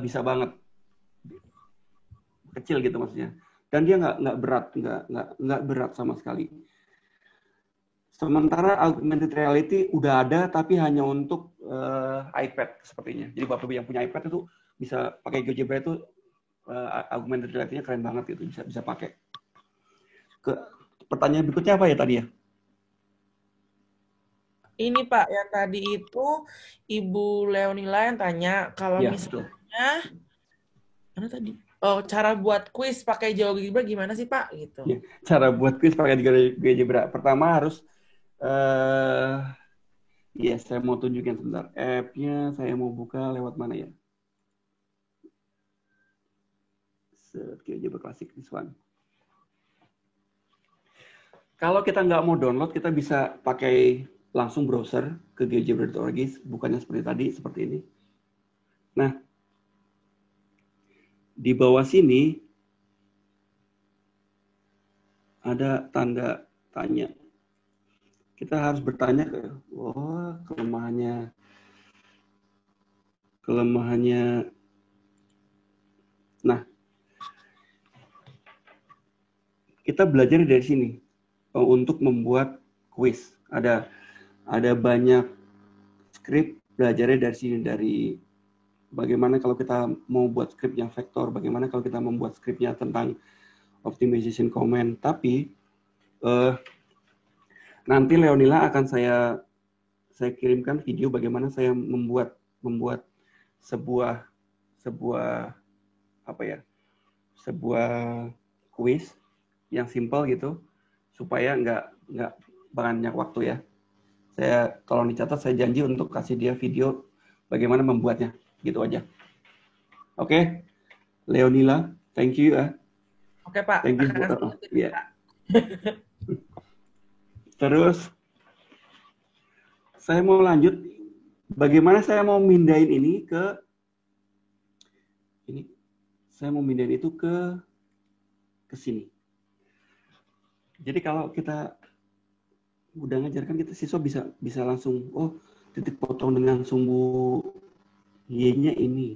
bisa banget. Kecil gitu maksudnya. Dan dia nggak berat, nggak berat sama sekali. Sementara augmented reality udah ada, tapi hanya untuk iPad sepertinya. Jadi Bapak yang punya iPad itu bisa pakai GeoGebra itu, augmented reality-nya keren banget gitu, bisa pakai. Pertanyaan berikutnya apa ya tadi ya? Ini Pak, yang tadi itu Ibu Leonila yang tanya kalau misalnya mana tadi? Oh, cara buat kuis pakai GeoGebra gimana sih Pak? Gitu. Ya, cara buat kuis pakai GeoGebra. Pertama harus ya, saya mau tunjukin sebentar. App-nya saya mau buka lewat mana ya? GeoGebra Classic, this one. Kalau kita nggak mau download, kita bisa pakai langsung browser ke GeoGebra.org, bukannya seperti tadi, seperti ini. Nah, di bawah sini ada tanda tanya. Kita harus bertanya ke, kelemahannya. Nah, kita belajar dari sini untuk membuat quiz. Ada banyak skrip belajarnya dari sini, dari bagaimana kalau kita mau buat skrip yang vektor, bagaimana kalau kita membuat skripnya tentang optimization comment. Tapi nanti Leonila akan saya kirimkan video bagaimana saya membuat sebuah quiz yang simple gitu, supaya nggak banyak waktu ya. Saya kalau dicatat, saya janji untuk kasih dia video bagaimana membuatnya, gitu aja. Oke, Leonila, thank you ya. Oke Pak. Thank you. Yeah. Terus saya mau lanjut, bagaimana saya mau mindahin ini ke ini. Saya mau mindahin itu ke sini. Jadi kalau kita udah ngajarkan, kita siswa bisa langsung, titik potong dengan sumbu Y-nya ini,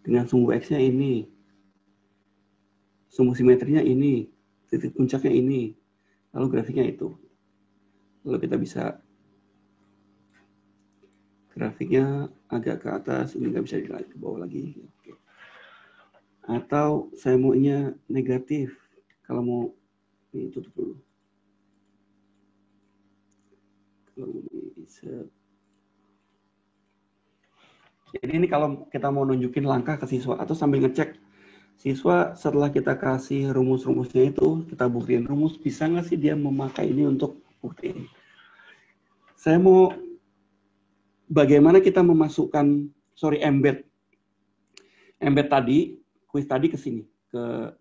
dengan sumbu X-nya ini, sumbu simetrinya ini, titik puncaknya ini, lalu grafiknya itu. Lalu kita bisa grafiknya agak ke atas, ini nggak bisa ke bawah lagi. Oke. Atau saya maunya negatif, kalau mau ini tutup dulu. Kalau bisa. Jadi ini kalau kita mau nunjukin langkah ke siswa, atau sambil ngecek siswa, setelah kita kasih rumus-rumusnya itu, kita buktiin rumus, bisa nggak sih dia memakai ini untuk buktiin. Saya mau bagaimana kita memasukkan, embed tadi, kuis tadi ke sini, ke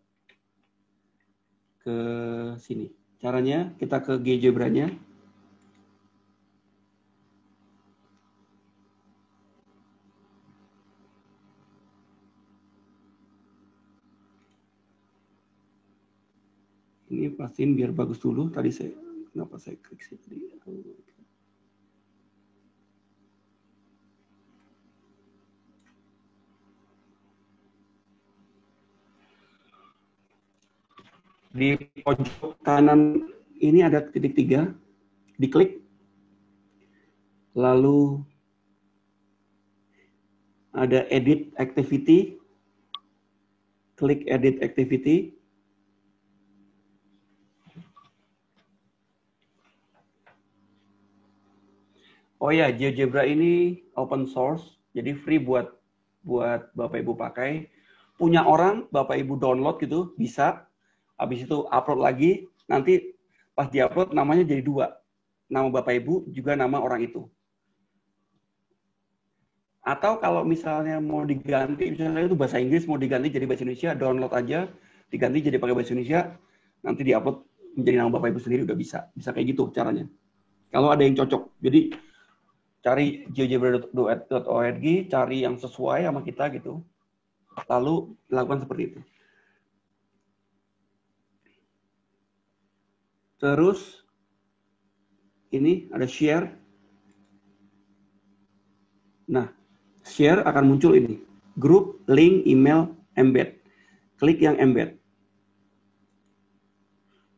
sini. Caranya kita ke GeoGebra-nya. Ini pastiin biar bagus dulu. Tadi kenapa saya klik sih tadi? Di pojok kanan ini ada titik 3, diklik, lalu ada edit activity, klik edit activity. Oh ya, GeoGebra ini open source, jadi free buat Bapak Ibu pakai. Punya orang, Bapak Ibu download gitu, bisa. Habis itu upload lagi, nanti pas diupload namanya jadi 2. Nama Bapak Ibu juga nama orang itu. Atau kalau misalnya mau diganti, misalnya itu bahasa Inggris, mau diganti jadi bahasa Indonesia, download aja, diganti jadi pakai bahasa Indonesia, nanti diupload menjadi nama Bapak Ibu sendiri, udah bisa. Bisa kayak gitu caranya. Kalau ada yang cocok. Jadi cari geogebra.org, cari yang sesuai sama kita gitu. Lalu lakukan seperti itu. Terus ini ada share. Nah, share akan muncul ini. Grup, link, email, embed. Klik yang embed.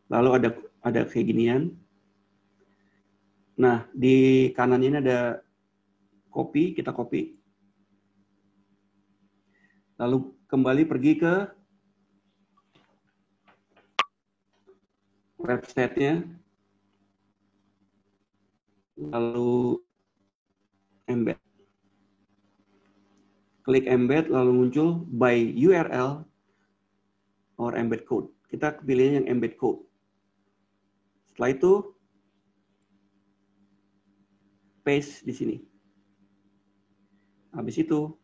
Lalu ada kayak ginian. Nah, di kanannya ini ada copy, kita copy. Lalu kembali pergi ke website-nya. Lalu embed. Klik embed, lalu muncul by URL or embed code. Kita pilih yang embed code. Setelah itu, paste di sini. Habis itu,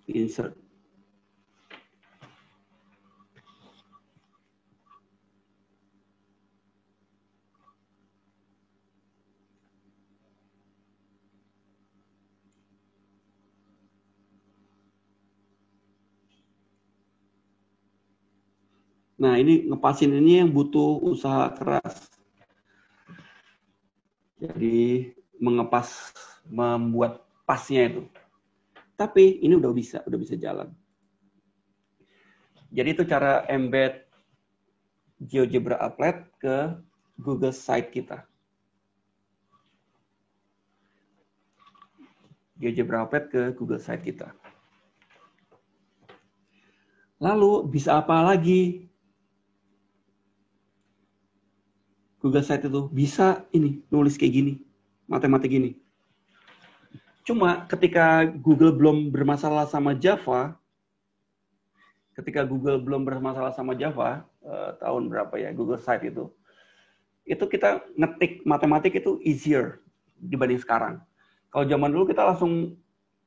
insert. Nah, ini ngepasin ini yang butuh usaha keras. Jadi mengepas, membuat pasnya itu. Tapi ini udah bisa jalan. Jadi itu cara embed GeoGebra Applet ke Google Site kita. GeoGebra Applet ke Google Site kita. Lalu bisa apa lagi? Google Site itu bisa ini nulis kayak gini, matematik gini. Cuma ketika Google belum bermasalah sama Java, tahun berapa ya Google Site itu kita ngetik matematik itu easier dibanding sekarang. Kalau zaman dulu kita langsung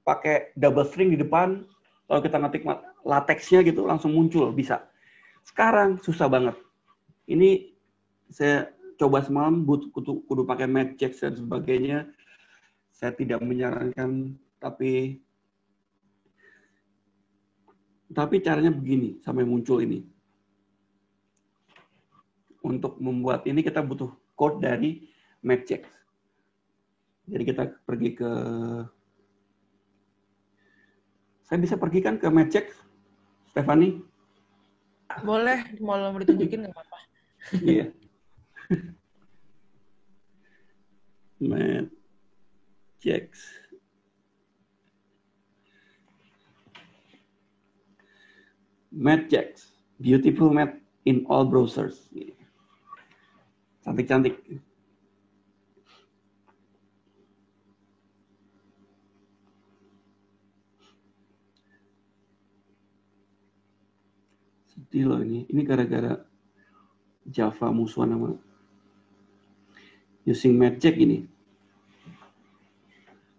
pakai double string di depan, kalau kita ngetik latexnya gitu langsung muncul, bisa. Sekarang susah banget. Ini saya coba semalam kudu pakai Matchx dan sebagainya. Saya tidak menyarankan, tapi caranya begini sampai muncul ini. Untuk membuat ini kita butuh code dari Matchx. Jadi kita pergi ke, saya bisa pergi kan ke Matchx, Stephanie? Boleh, mau ditunjukin nggak apa-apa. Iya. Matchx. Matchx, beautiful map in all browsers. Cantik-cantik. Sedih loh ini. Ini gara-gara Java musuhan sama using Matchx ini.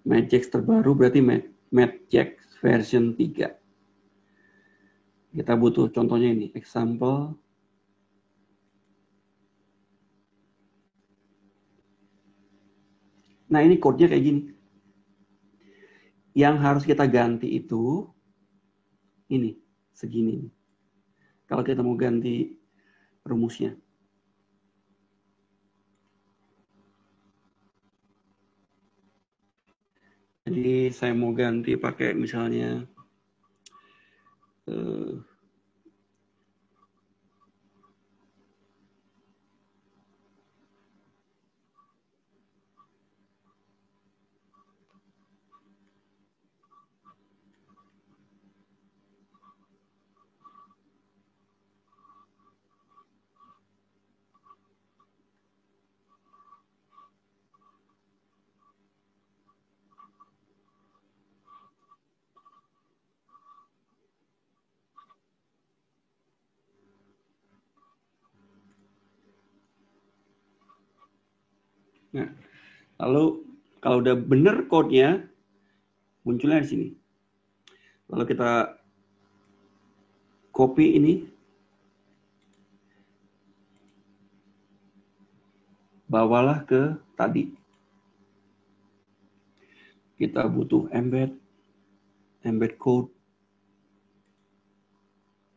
Matchx terbaru berarti Matchx version 3. Kita butuh contohnya ini, example. Nah, ini code-nya kayak gini. Yang harus kita ganti itu ini, segini. Kalau kita mau ganti rumusnya. Jadi saya mau ganti pakai misalnya nah, lalu kalau udah bener code-nya munculnya di sini. Lalu kita copy ini, bawalah ke tadi. Kita butuh embed code,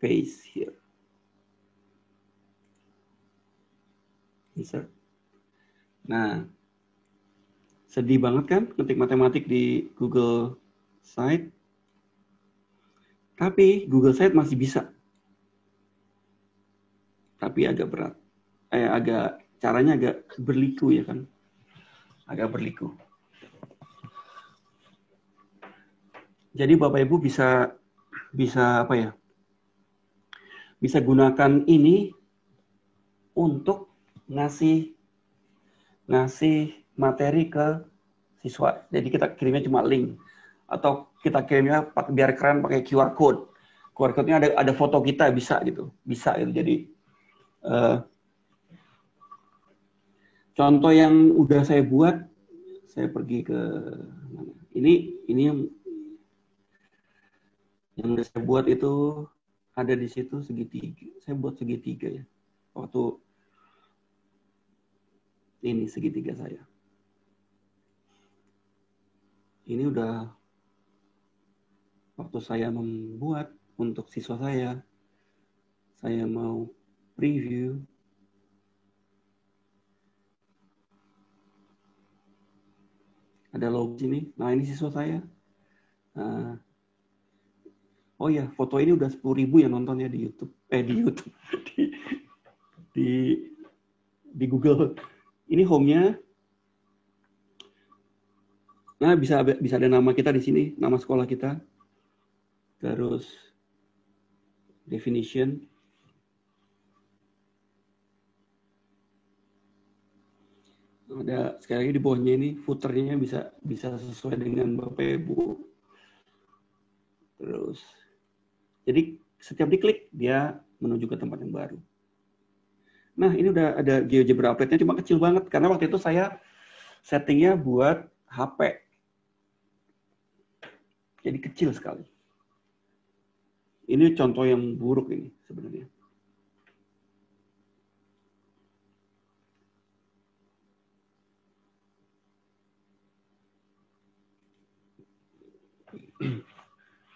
paste here. Insert. Nah, sedih banget kan ketik matematik di Google Site. Tapi Google Site masih bisa. Tapi agak berat. Caranya agak berliku ya kan. Agak berliku. Jadi Bapak Ibu bisa apa ya? Bisa gunakan ini untuk ngasih materi ke siswa. Jadi kita kirimnya cuma link atau kita kirimnya biar keren pakai QR code. QR code-nya ada foto kita bisa gitu. Jadi contoh yang udah saya buat, saya pergi ke mana? Ini yang udah saya buat itu ada di situ segitiga. Saya buat segitiga ya. Waktu ini segitiga saya. Ini udah waktu saya membuat untuk siswa saya mau preview. Ada logo sini. Nah, ini siswa saya. Nah, oh ya, foto ini udah 10.000 yang nontonnya di YouTube. Di Google. Ini home-nya. Nah, bisa ada nama kita di sini, nama sekolah kita. Terus definition. Ada sekali lagi di bawahnya ini footernya bisa sesuai dengan Bapak Ibu. Terus jadi setiap diklik dia menuju ke tempat yang baru. Nah, ini udah ada GeoGebra update-nya, cuma kecil banget karena waktu itu saya settingnya buat HP. Jadi kecil sekali. Ini contoh yang buruk ini sebenarnya.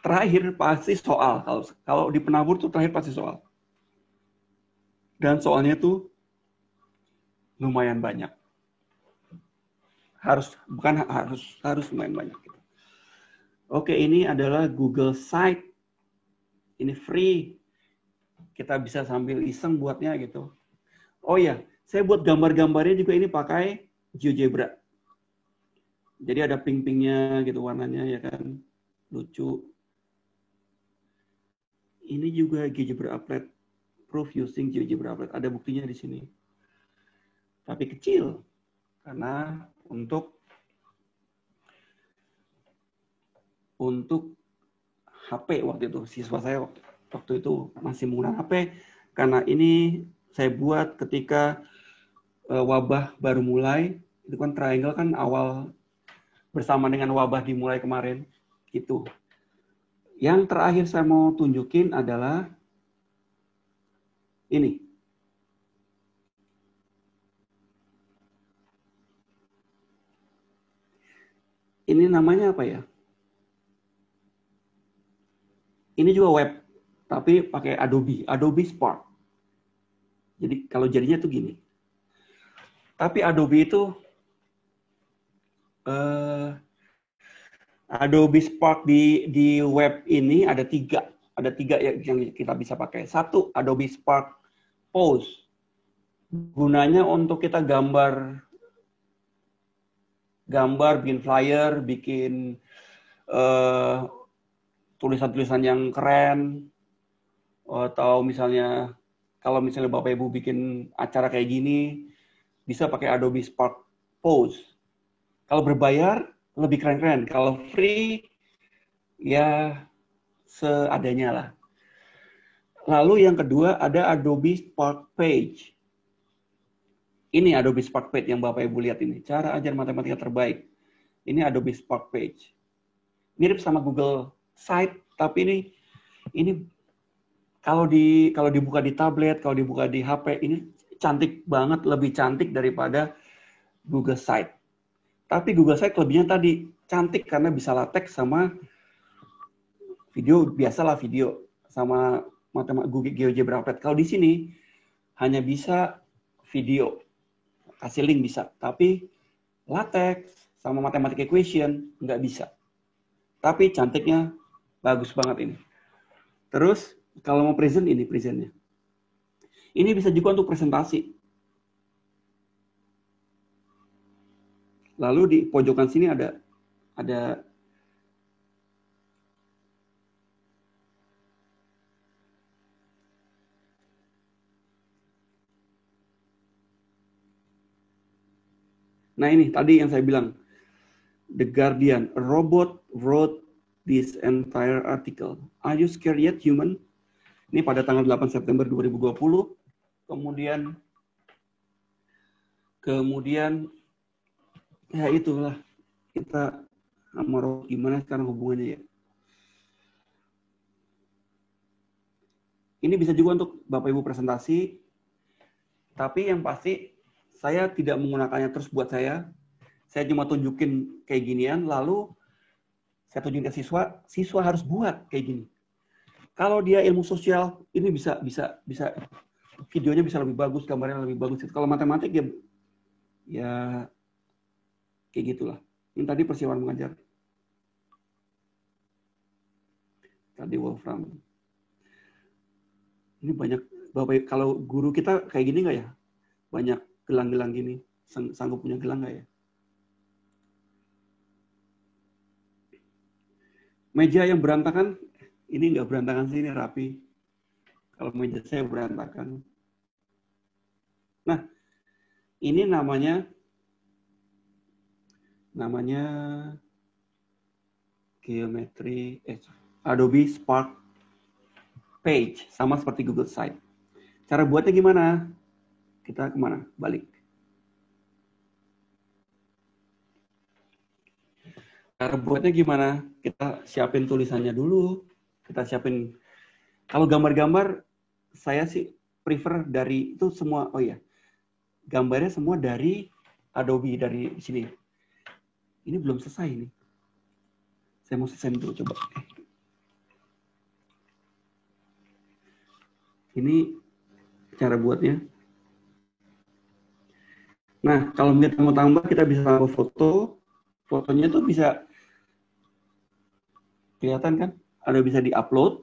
Terakhir pasti soal. Kalau di penabur tuh terakhir pasti soal. Dan soalnya tuh lumayan banyak. Harus lumayan banyak. Oke, ini adalah Google Site. Ini free. Kita bisa sambil iseng buatnya gitu. Oh ya, saya buat gambar-gambarnya juga ini pakai GeoGebra. Jadi ada ping-pingnya gitu warnanya ya kan. Lucu. Ini juga GeoGebra Applet. Proof using GeoGebra Applet. Ada buktinya di sini. Tapi kecil. Karena untuk HP waktu itu. Siswa saya waktu itu masih menggunakan HP. Karena ini saya buat ketika wabah baru mulai. Itu kan triangle kan awal bersama dengan wabah dimulai kemarin. Gitu. Yang terakhir saya mau tunjukin adalah ini. Ini namanya apa ya? Ini juga web, tapi pakai Adobe Spark. Jadi kalau jadinya tuh gini. Tapi Adobe itu Adobe Spark di web ini ada tiga yang kita bisa pakai. Satu, Adobe Spark Pose. Gunanya untuk kita gambar, bikin flyer, bikin tulisan-tulisan yang keren, atau misalnya kalau misalnya Bapak Ibu bikin acara kayak gini, bisa pakai Adobe Spark Pose. Kalau berbayar, lebih keren-keren. Kalau free, ya seadanya lah. Lalu yang kedua ada Adobe Spark Page. Ini Adobe Spark Page yang Bapak Ibu lihat ini. Cara ajar matematika terbaik. Ini Adobe Spark Page. Mirip sama Google Site, tapi ini kalau dibuka di tablet, kalau dibuka di HP, ini cantik banget, lebih cantik daripada Google Site. Tapi Google Site kelebihannya tadi cantik karena bisa latex sama video, biasalah video sama Google GeoGebra Applet. Kalau di sini hanya bisa video, kasih link bisa, tapi latex sama mathematical equation nggak bisa. Tapi cantiknya bagus banget ini. Terus kalau mau present, ini presentnya. Ini bisa juga untuk presentasi. Lalu di pojokan sini ada nah ini tadi yang saya bilang, The Guardian, a robot wrote this entire article. Are you scared yet, human? Ini pada tanggal 8 September 2020. Kemudian ya itulah, kita sama robot gimana sekarang hubungannya ya. Ini bisa juga untuk Bapak Ibu presentasi, tapi yang pasti saya tidak menggunakannya terus buat saya cuma tunjukin kayak ginian, lalu saya tunjukin ke siswa harus buat kayak gini. Kalau dia ilmu sosial, ini bisa videonya bisa lebih bagus, gambarnya lebih bagus. Kalau matematik ya kayak gitulah. Ini tadi persiapan mengajar. Tadi Wolfram. Ini banyak, Bapak, kalau guru kita kayak gini nggak ya? Banyak gelang-gelang gini. Sanggup punya gelang nggak ya? Meja yang berantakan, ini nggak berantakan sih, ini rapi. Kalau meja saya berantakan. Nah, ini namanya Geometry, Adobe Spark Page, sama seperti Google Site. Cara buatnya gimana? Kita kemana? Balik. Cara buatnya gimana? Kita siapin tulisannya dulu. Kita siapin. Kalau gambar-gambar, saya sih prefer dari itu semua. Oh iya, gambarnya semua dari Adobe, dari sini. Ini belum selesai ini. Saya mau selesai dulu coba. Ini cara buatnya. Nah, kalau kita mau tambah, kita bisa tambah foto. Fotonya tuh bisa kelihatan kan? Ada bisa di-upload.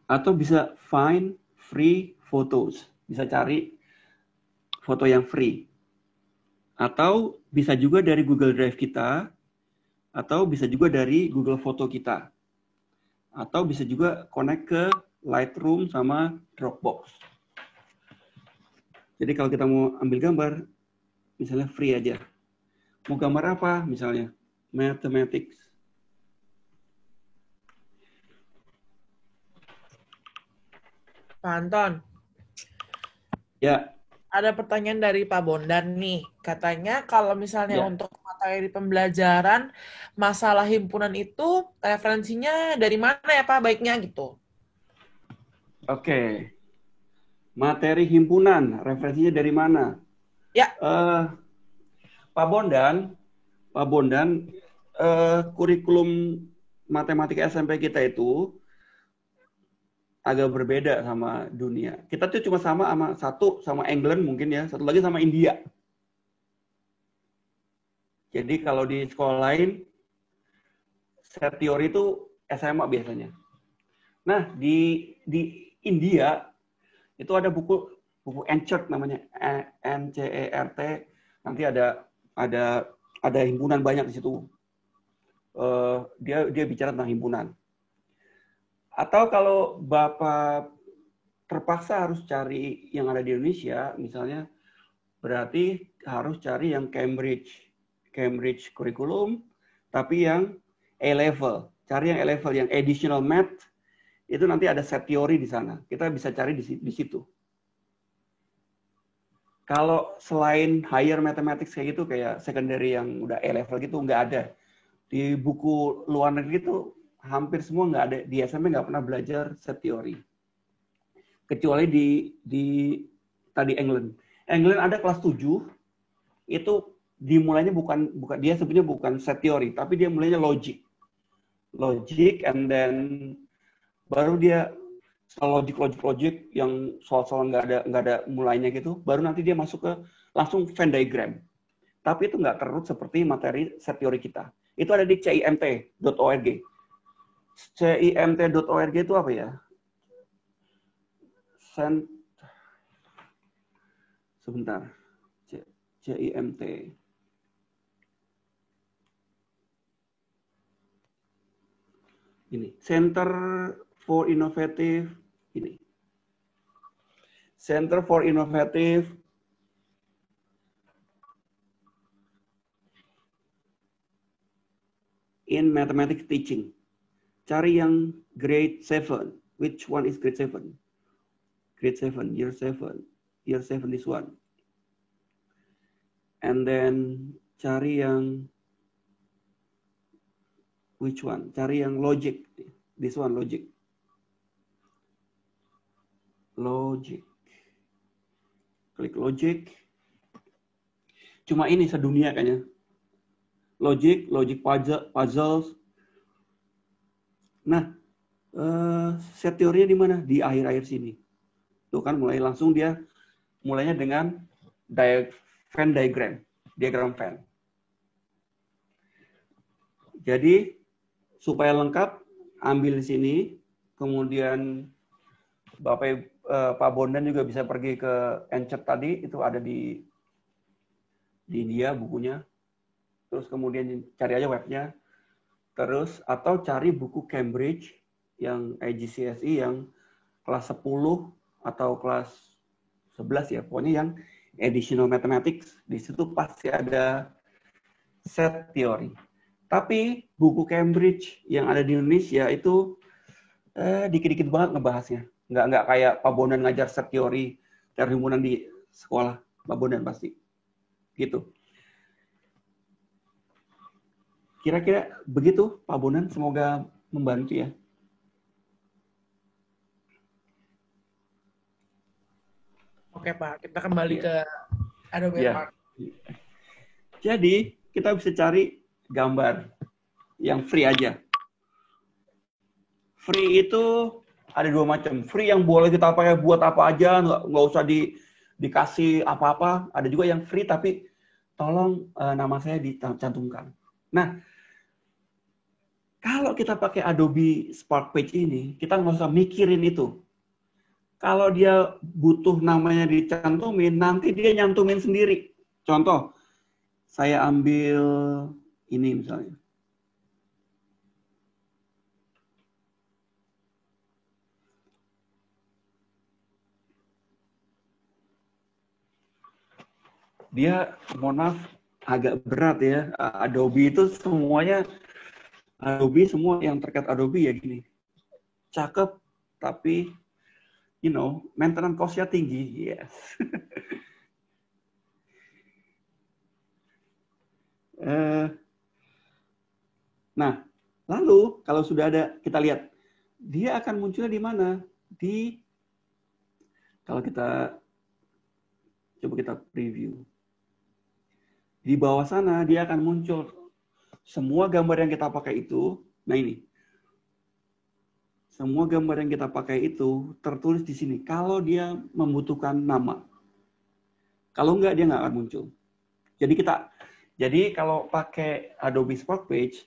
Atau bisa find free photos. Bisa cari foto yang free. Atau bisa juga dari Google Drive kita. Atau bisa juga dari Google Foto kita. Atau bisa juga connect ke Lightroom sama Dropbox. Jadi kalau kita mau ambil gambar, misalnya free aja. Mau gambar apa misalnya? Mathematics. Pak Anton. Ya. Ada pertanyaan dari Pak Bondan nih. Katanya kalau misalnya untuk materi pembelajaran masalah himpunan itu referensinya dari mana ya Pak baiknya gitu? Oke. Materi himpunan, referensinya dari mana? Ya. Pak Bondan, kurikulum matematika SMP kita itu agak berbeda sama dunia. Kita tuh cuma sama England mungkin ya, satu lagi sama India. Jadi kalau di sekolah lain, set teori itu SMA biasanya. Nah, di India itu ada buku NCERT namanya, NCERT. Nanti ada himpunan banyak di situ. Dia bicara tentang himpunan. Atau kalau Bapak terpaksa harus cari yang ada di Indonesia, misalnya, berarti harus cari yang Cambridge Curriculum, tapi yang A-level. Cari yang A-level, yang additional math, itu nanti ada set teori di sana. Kita bisa cari di situ. Kalau selain higher mathematics kayak gitu, kayak secondary yang udah A-level gitu, nggak ada. Di buku luar negeri itu hampir semua nggak ada. Di SMP nggak pernah belajar set teori. Kecuali di tadi England. England ada kelas 7, itu dimulainya bukan dia sebenarnya bukan set teori, tapi dia mulainya logic, and then baru dia logic yang soal-soal nggak ada mulainya gitu, baru nanti dia masuk ke langsung Venn diagram. Tapi itu nggak terus seperti materi set teori kita. Itu ada di cimt.org. cimt.org itu apa ya? Sebentar. CIMT. Ini Center for Innovative in Mathematics Teaching. Cari yang grade 7. Which one is grade 7? Grade 7, year 7 this one. And then cari yang which one? Cari yang logic. This one, logic. Klik logic. Cuma ini sedunia kayaknya. Logic puzzles. Nah, set teorinya di mana? Di akhir-akhir sini. Tuh kan langsung dia mulainya dengan Venn diagram Venn. Jadi supaya lengkap, ambil di sini, kemudian Pak Bondan juga bisa pergi ke Encet tadi, itu ada di India bukunya. Terus kemudian cari aja webnya. Terus atau cari buku Cambridge yang IGCSE yang kelas 10 atau kelas 11 ya, pokoknya yang additional mathematics, di situ pasti ada set teori. Tapi buku Cambridge yang ada di Indonesia itu dikit-dikit banget ngebahasnya. Nggak kayak Pak Bondan ngajar set teori himpunan di sekolah. Pak Bondan pasti. Gitu. Kira-kira begitu Pak Bondan, semoga membantu ya. Oke Pak, kita kembali ke Adobe Art. Jadi kita bisa cari gambar yang free aja. Free itu ada dua macam. Free yang boleh kita pakai buat apa aja, nggak usah dikasih apa-apa. Ada juga yang free tapi tolong nama saya dicantumkan. Nah, kalau kita pakai Adobe Spark Page ini, kita nggak usah mikirin itu. Kalau dia butuh namanya dicantumin, nanti dia nyantumin sendiri. Contoh, saya ambil ini misalnya. Dia, mohon maaf, agak berat ya. Adobe itu semuanya, Adobe semua yang terkait Adobe ya gini. Cakep, tapi maintenance cost-nya tinggi. Yes. Nah, lalu kalau sudah ada, kita lihat, dia akan munculnya di mana? Kalau kita coba kita preview. Di bawah sana dia akan muncul semua gambar yang kita pakai itu. Nah ini, semua gambar yang kita pakai itu tertulis di sini. Kalau dia membutuhkan nama, kalau enggak dia nggak akan muncul. Jadi kalau pakai Adobe Spark Page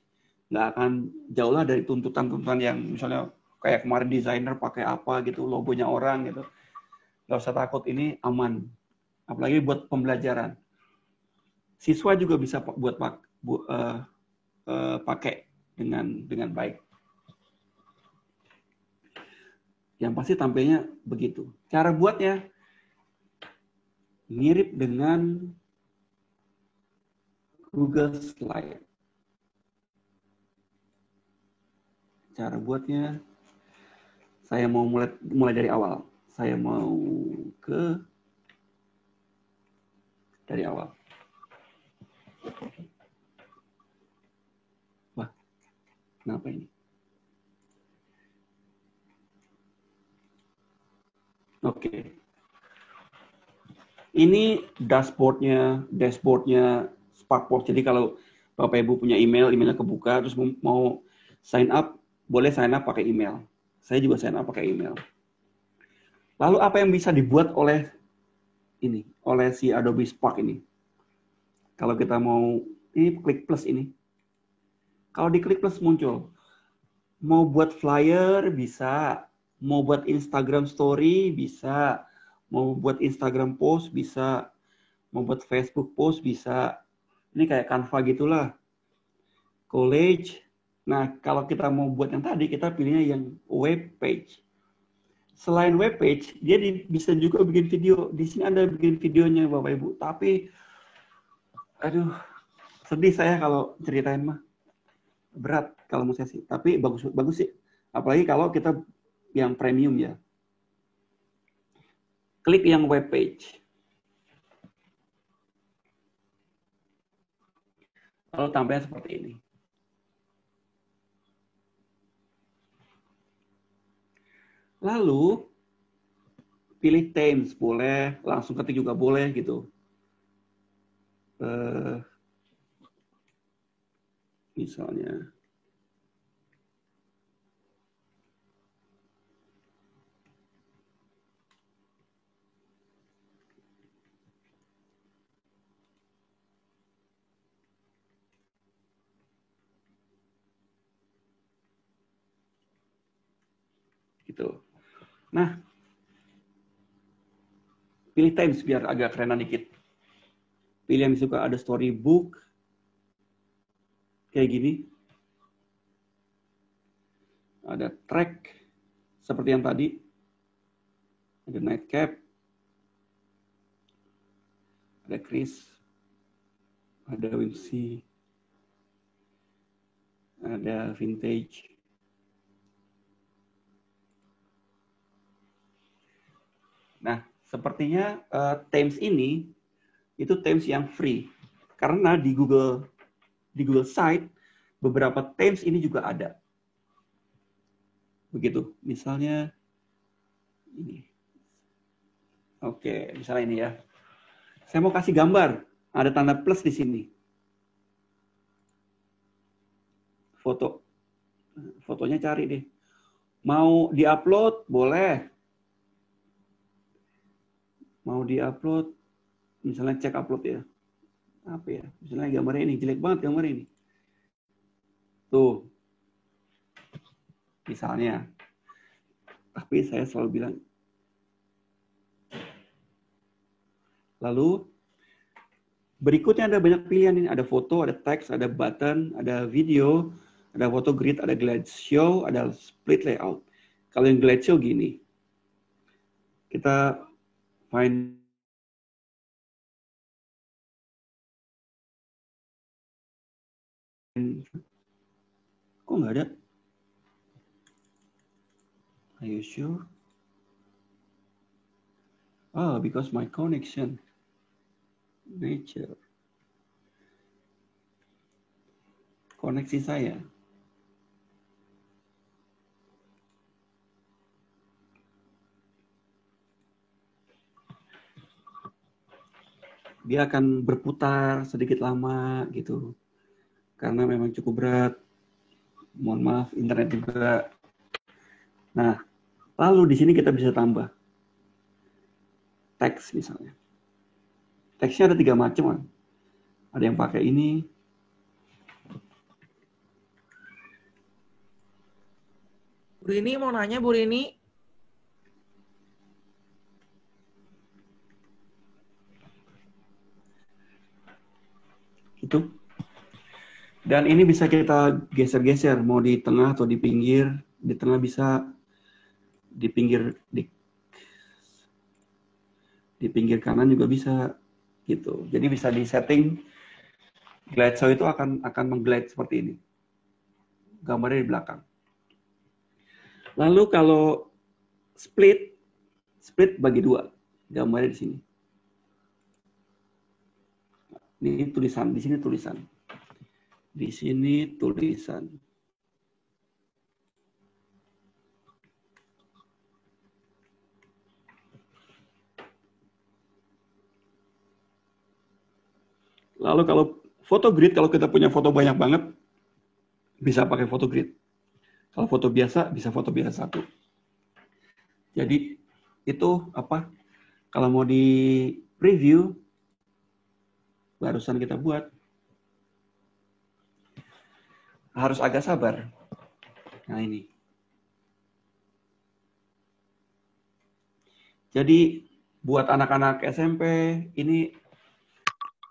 nggak akan jauh lah dari tuntutan-tuntutan yang misalnya kayak kemarin desainer pakai apa gitu, logonya orang gitu. Nggak usah takut, ini aman. Apalagi buat pembelajaran. Siswa juga bisa pakai dengan baik. Yang pasti tampilnya begitu. Cara buatnya mirip dengan Google Slide. Cara buatnya, saya mau mulai dari awal. Saya mau dari awal. Wah, kenapa ini? Oke. Ini dashboardnya Sparkpost. Jadi kalau Bapak Ibu punya emailnya kebuka, terus mau sign up, boleh sign up pakai email. Saya juga sign up pakai email. Lalu apa yang bisa dibuat oleh si Adobe Spark ini? Kalau kita mau, ini klik plus ini. Kalau diklik plus muncul. Mau buat flyer bisa, mau buat Instagram story bisa, mau buat Instagram post bisa, mau buat Facebook post bisa. Ini kayak Canva gitulah. Collage. Nah, kalau kita mau buat yang tadi, kita pilihnya yang web page. Selain web page, dia bisa juga bikin video. Di sini ada bikin videonya Bapak Ibu. Tapi, aduh, sedih saya kalau ceritain mah. Berat kalau mau saya sih. Tapi bagus sih. Apalagi kalau kita yang premium ya. Klik yang web page. Lalu tampilnya seperti ini. Lalu pilih themes boleh, langsung ketik juga boleh gitu. Misalnya gitu. Nah, pilih themes biar agak kerenan dikit. Pilih yang suka ada storybook, kayak gini. Ada track, seperti yang tadi. Ada nightcap. Ada Chris. Ada Whimsy. Ada vintage. Nah, sepertinya themes ini itu themes yang free. Karena di Google Site beberapa themes ini juga ada. Begitu. Misalnya ini. Oke, misalnya ini ya. Saya mau kasih gambar. Ada tanda plus di sini. Foto. Fotonya cari deh. Mau diupload, boleh. Mau diupload, misalnya cek upload ya. Apa ya? Misalnya gambarnya ini, jelek banget gambar ini. Tuh. Misalnya. Tapi saya selalu bilang. Lalu, berikutnya ada banyak pilihan ini. Ada foto, ada teks, ada button, ada video, ada foto grid, ada slideshow, ada split layout. Kalau yang slideshow gini. Kita find kok nggak ada? Are you sure? Oh, because my connection. Nature. Koneksi saya. Dia akan berputar sedikit lama gitu. Karena memang cukup berat. Mohon maaf, internet juga. Nah, lalu di sini kita bisa tambah teks misalnya. Teksnya ada 3 macam kan. Ada yang pakai ini. Bu Rini mau nanya, Bu Rini. Gitu. Dan ini bisa kita geser-geser, mau di tengah atau di pinggir. Di tengah bisa, di pinggir di pinggir kanan juga bisa gitu. Jadi bisa di setting glide show itu akan mengglide seperti ini. Gambarnya di belakang. Lalu kalau split bagi 2. Gambarnya di sini. Ini tulisan, di sini tulisan. Di sini tulisan. Lalu kalau foto grid, kalau kita punya foto banyak banget, bisa pakai foto grid. Kalau foto biasa, bisa foto biasa 1. Jadi itu apa? Kalau mau di preview, barusan kita buat, harus agak sabar. Nah ini. Jadi buat anak-anak SMP, ini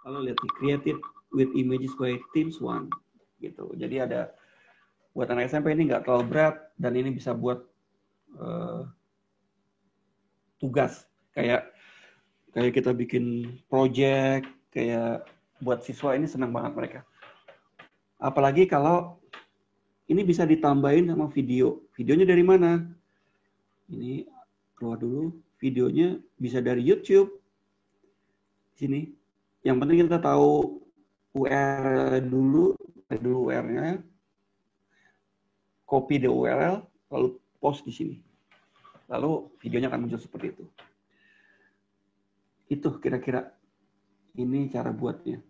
kalau lihat di created with images by Teams One. Gitu. Jadi ada buat anak SMP ini nggak terlalu berat dan ini bisa buat tugas kayak kita bikin project, kayak buat siswa ini senang banget mereka. Apalagi kalau ini bisa ditambahin sama video. Videonya dari mana? Ini keluar dulu. Videonya bisa dari YouTube. Sini. Yang penting kita tahu URL dulu URL-nya. Copy the URL, lalu post di sini. Lalu videonya akan muncul seperti itu. Itu kira-kira ini cara buatnya.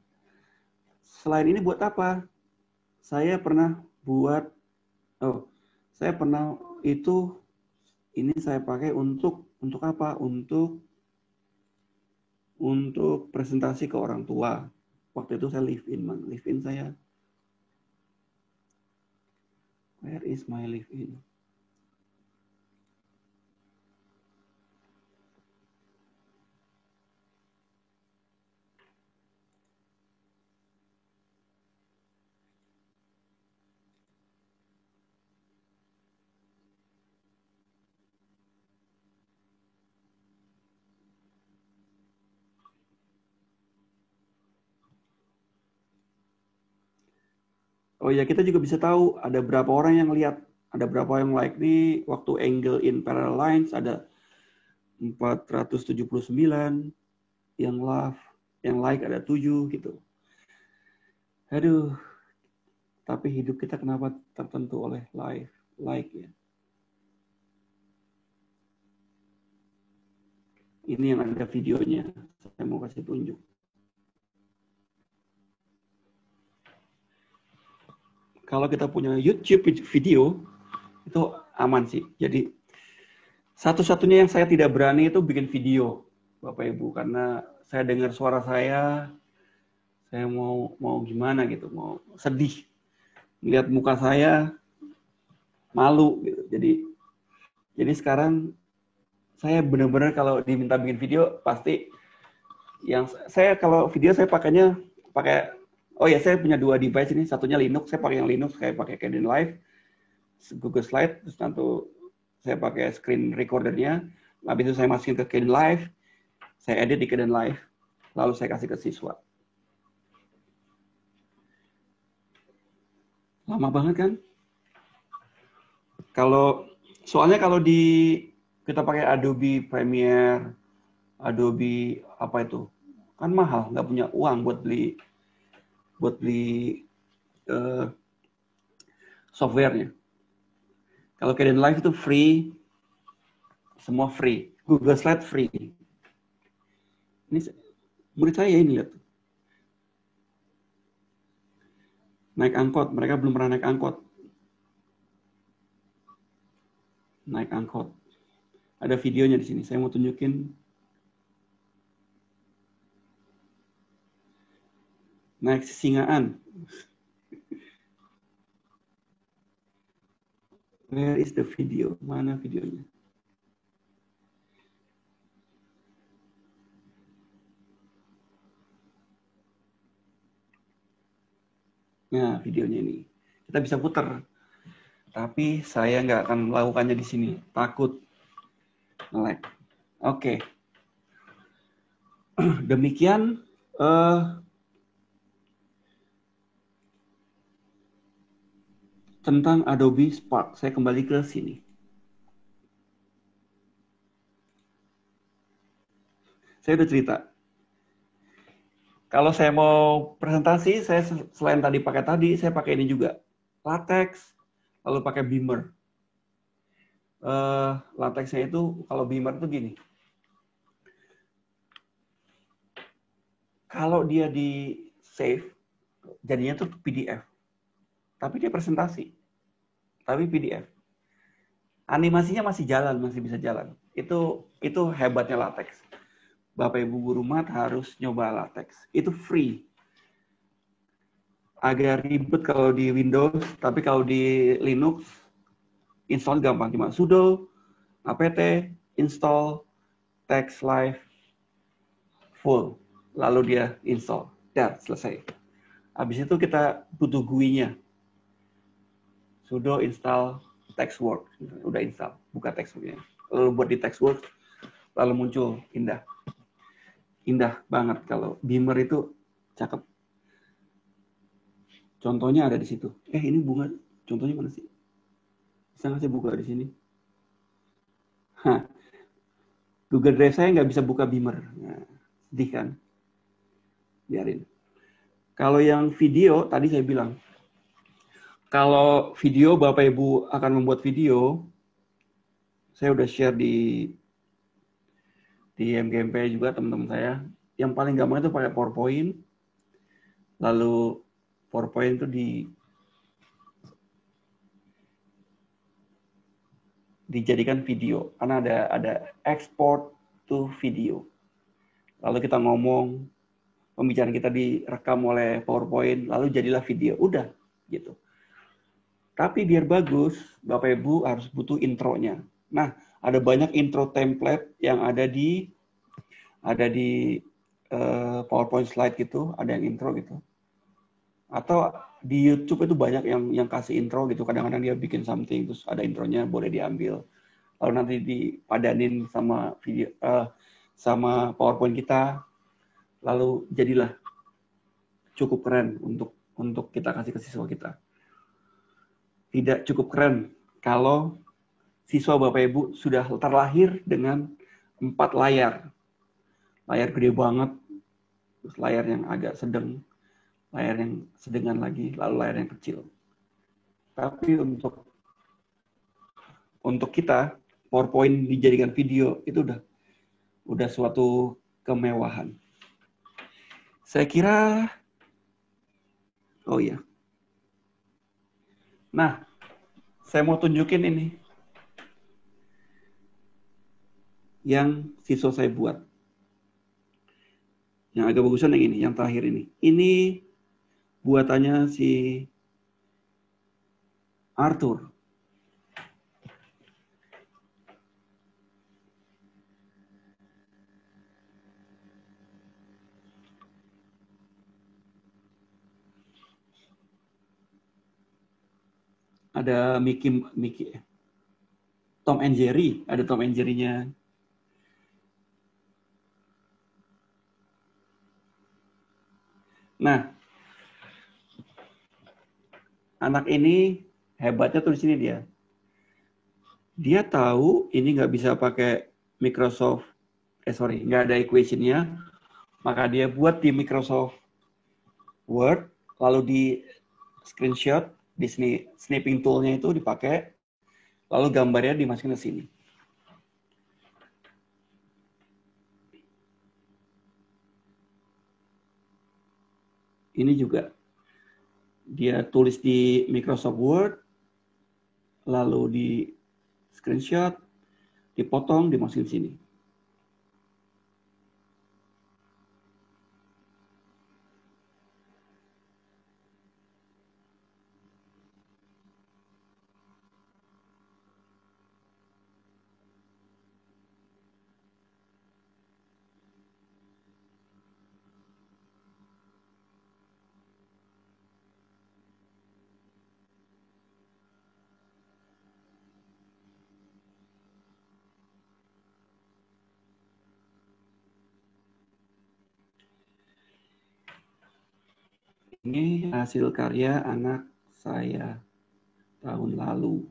Selain ini buat apa? Saya pernah buat, ini saya pakai untuk apa? Untuk presentasi ke orang tua. Waktu itu saya live in saya. Where is my live in? Oh ya, kita juga bisa tahu ada berapa orang yang lihat, ada berapa yang like nih. Waktu angle in parallel lines ada 479 yang love, yang like ada 7 gitu. Aduh, tapi hidup kita kenapa tertentu oleh like ya? Ini yang ada videonya, saya mau kasih tunjuk. Kalau kita punya YouTube video, itu aman sih. Jadi, satu-satunya yang saya tidak berani itu bikin video, Bapak Ibu. Karena saya dengar suara saya mau gimana gitu, mau sedih. Lihat muka saya, malu gitu. Jadi sekarang, saya benar-benar kalau diminta bikin video, pasti yang saya kalau video saya pakainya pakai, oh ya saya punya 2 device ini, satunya Linux, saya pakai yang Linux, saya pakai Kdenlive, Google Slide, terus nanti saya pakai screen recordernya, habis itu saya masukin ke Kdenlive, saya edit di Kdenlive, lalu saya kasih ke siswa. Lama banget kan? Soalnya kalau kita pakai Adobe Premiere, Adobe apa itu, kan mahal, nggak punya uang buat beli softwarenya. Kalau Kdenlive itu free, semua free. Google Slide free. Ini murid saya ini lihat. Naik angkot, mereka belum pernah naik angkot. Naik angkot. Ada videonya di sini, saya mau tunjukin. Naik Singaan. Where is the video? Mana videonya? Nah, videonya ini. Kita bisa putar. Tapi saya nggak akan melakukannya di sini. Takut nge-lag. Oke. Demikian tentang Adobe Spark. Saya kembali ke sini. Saya udah cerita. Kalau saya mau presentasi, saya selain tadi, saya pakai ini juga. Latex, lalu pakai Beamer. Latexnya itu, kalau Beamer itu gini. Kalau dia di save, jadinya tuh PDF. Tapi dia presentasi. Tapi PDF. Animasinya masih jalan, masih bisa jalan. Itu hebatnya Latex. Bapak Ibu guru mat harus nyoba Latex. Itu free. Agak ribet kalau di Windows, tapi kalau di Linux, install gampang. Cuma sudo apt install TextLive full. Lalu dia install. Dan selesai. Habis itu kita butuh GUI-nya. Sudo install TextWorks. Udah install. Buka TextWorks-nya. Lalu buat di TextWorks, lalu muncul indah. Indah banget kalau Beamer itu cakep. Contohnya ada di situ. Ini bunga. Contohnya mana sih? Bisa nggak saya buka di sini? Google Drive saya nggak bisa buka Beamer. Nah, sedih kan? Biarin. Kalau yang video, tadi saya bilang. Kalau video, Bapak Ibu akan membuat video, saya udah share di MGMP juga teman-teman saya. Yang paling gampang itu pakai PowerPoint. Lalu PowerPoint itu dijadikan video karena ada export to video. Lalu kita ngomong, pembicaraan kita direkam oleh PowerPoint, lalu jadilah video. Udah gitu. Tapi biar bagus, Bapak Ibu harus butuh intronya. Nah, ada banyak intro template yang ada di PowerPoint slide gitu, ada yang intro gitu. Atau di YouTube itu banyak yang kasih intro gitu. Kadang-kadang dia bikin something, terus ada intronya, boleh diambil. Lalu nanti dipadanin sama video, sama PowerPoint kita, lalu jadilah cukup keren untuk kita kasih ke siswa kita. tidak cukup keren kalau siswa Bapak Ibu sudah terlahir dengan 4 layar. Layar gede banget, terus layar yang agak sedang, layar yang sedengan lagi, lalu layar yang kecil. Tapi untuk kita, PowerPoint dijadikan video itu udah suatu kemewahan. Saya kira, oh iya. Nah, saya mau tunjukin ini yang siswa saya buat. Yang agak bagusan yang ini, yang terakhir ini. Ini buatannya si Arthur. Ada Mickey, Tom and Jerry, ada Tom and Jerry-nya. Nah, anak ini hebatnya tuh di sini dia. Dia tahu ini nggak bisa pakai Microsoft, nggak ada equation-nya, maka dia buat di Microsoft Word, lalu di screenshot, di snipping tool-nya itu dipakai, lalu gambarnya dimasukin ke sini. Ini juga dia tulis di Microsoft Word, lalu di screenshot, dipotong, dimasukin sini. Ini hasil karya anak saya tahun lalu.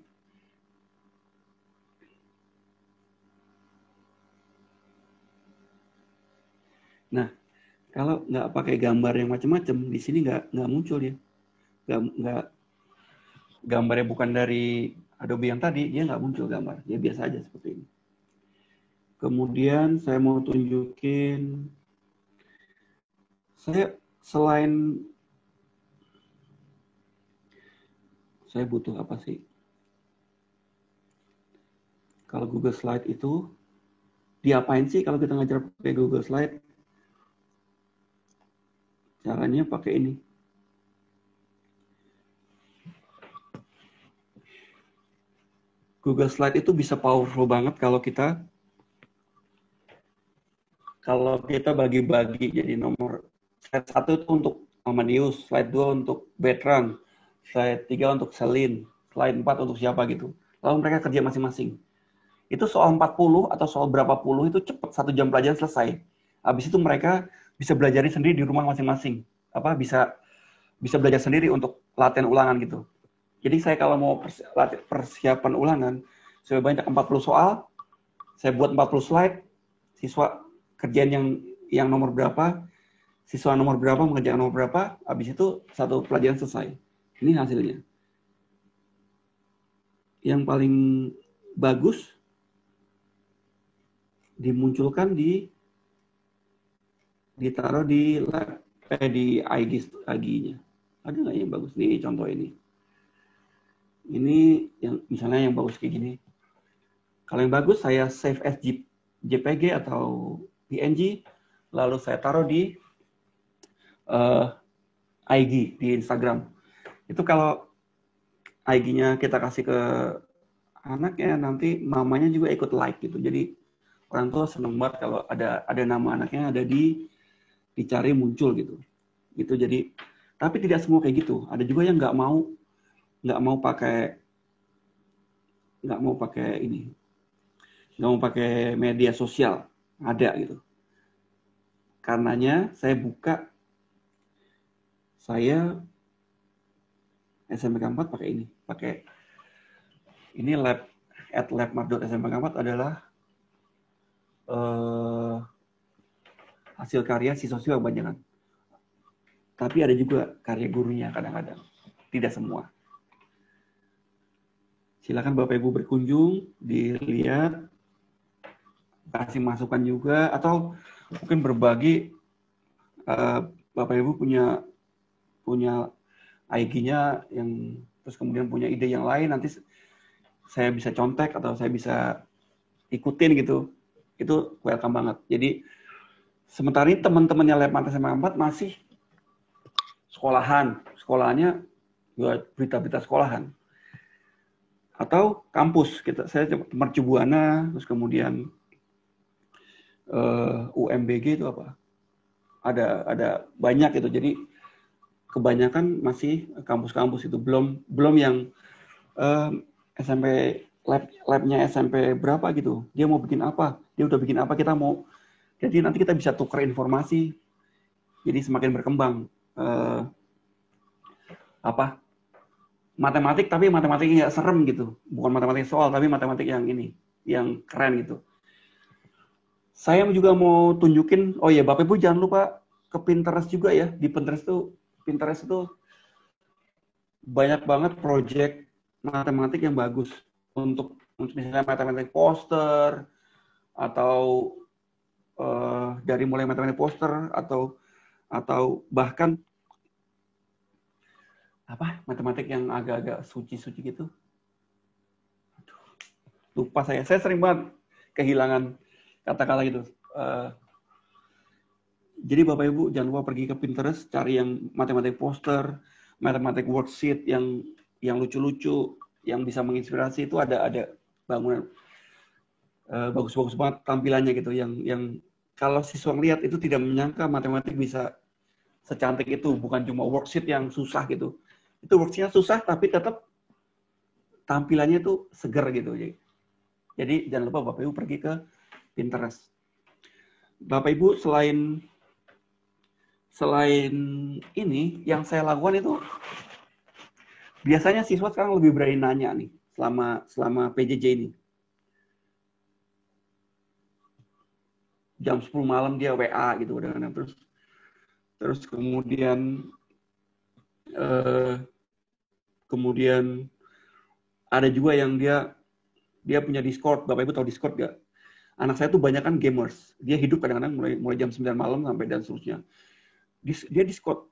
Nah, kalau nggak pakai gambar yang macam-macam, di sini nggak muncul ya. Nggak gambarnya bukan dari Adobe yang tadi, dia nggak muncul gambar. Dia biasa aja seperti ini. Kemudian saya mau tunjukin, saya butuh apa sih? Kalau Google Slide itu, diapain sih kalau kita ngajar pakai Google Slide? Caranya pakai ini. Google Slide itu bisa powerful banget kalau kita bagi-bagi jadi nomor. Slide 1 itu untuk Amadeus, slide 2 untuk Bertrand, slide 3 untuk Celine, slide 4 untuk siapa gitu. Lalu mereka kerja masing-masing. Itu soal 40 atau soal berapa puluh itu cepat 1 jam pelajaran selesai. Habis itu mereka bisa belajar sendiri di rumah masing-masing. Bisa belajar sendiri untuk latihan ulangan gitu. Jadi saya kalau mau persiapan ulangan, saya banyak 40 soal, saya buat 40 slide, siswa kerjaan yang nomor berapa, siswa nomor berapa mengerjakan nomor berapa, habis itu 1 pelajaran selesai. Ini hasilnya. Yang paling bagus dimunculkan ditaruh di IG-nya. Ada nggak yang bagus? Nih contoh ini. Ini yang misalnya yang bagus kayak gini. Kalau yang bagus saya save as JPG atau PNG, lalu saya taruh di IG di Instagram. Itu kalau IG-nya kita kasih ke anaknya, nanti mamanya juga ikut like gitu. Jadi orang tua seneng banget kalau ada nama anaknya ada dicari muncul gitu. Gitu jadi, tapi tidak semua kayak gitu. Ada juga yang nggak mau pakai media sosial, ada gitu. Karenanya saya SMK 4 pakai Ini @labmart.smp4 adalah hasil karya siswa-siswa kebanyakan. Tapi ada juga karya gurunya kadang-kadang. Tidak semua. Silakan Bapak Ibu berkunjung, dilihat, kasih masukan juga, atau mungkin berbagi. Bapak Ibu punya IG-nya yang terus kemudian punya ide yang lain, nanti saya bisa contek atau saya bisa ikutin gitu. Itu welcome banget. Jadi sementara ini teman-temannya Lab SMP4 masih sekolahnya buat berita-berita sekolahan. Atau kampus, saya Mercu Buana, terus kemudian UMBG itu apa? Ada banyak itu. Jadi kebanyakan masih kampus-kampus itu, belum yang SMP labnya SMP berapa gitu. Dia mau bikin apa? Dia udah bikin apa? Kita mau. Jadi nanti kita bisa tukar informasi. Jadi semakin berkembang. Matematik, tapi matematiknya nggak serem gitu. Bukan matematik soal, tapi matematik yang ini, yang keren gitu. Saya juga mau tunjukin, oh ya Bapak Ibu jangan lupa ke Pinterest juga ya. Di Pinterest itu banyak banget project matematik yang bagus untuk misalnya matematik poster atau dari mulai matematik poster atau bahkan matematik yang agak-agak suci gitu. Lupa saya sering banget kehilangan kata-kata gitu. Jadi Bapak Ibu jangan lupa pergi ke Pinterest, cari yang matematik poster, matematik worksheet yang lucu-lucu, yang bisa menginspirasi. Itu ada bangunan bagus-bagus banget tampilannya gitu, yang kalau siswa lihat itu tidak menyangka matematik bisa secantik itu, bukan cuma worksheet yang susah gitu. Itu worksheetnya susah tapi tetap tampilannya itu seger gitu. Jadi jangan lupa Bapak Ibu pergi ke Pinterest. Bapak Ibu selain ini yang saya lakukan itu biasanya siswa sekarang lebih berani nanya nih selama PJJ ini. Jam 10 malam dia WA gitu kadang-kadang, terus kemudian ada juga yang dia punya Discord. Bapak Ibu tahu Discord gak? Anak saya tuh banyak kan gamers. Dia hidup kadang-kadang mulai jam 9 malam sampai dan seterusnya. Dia Discord.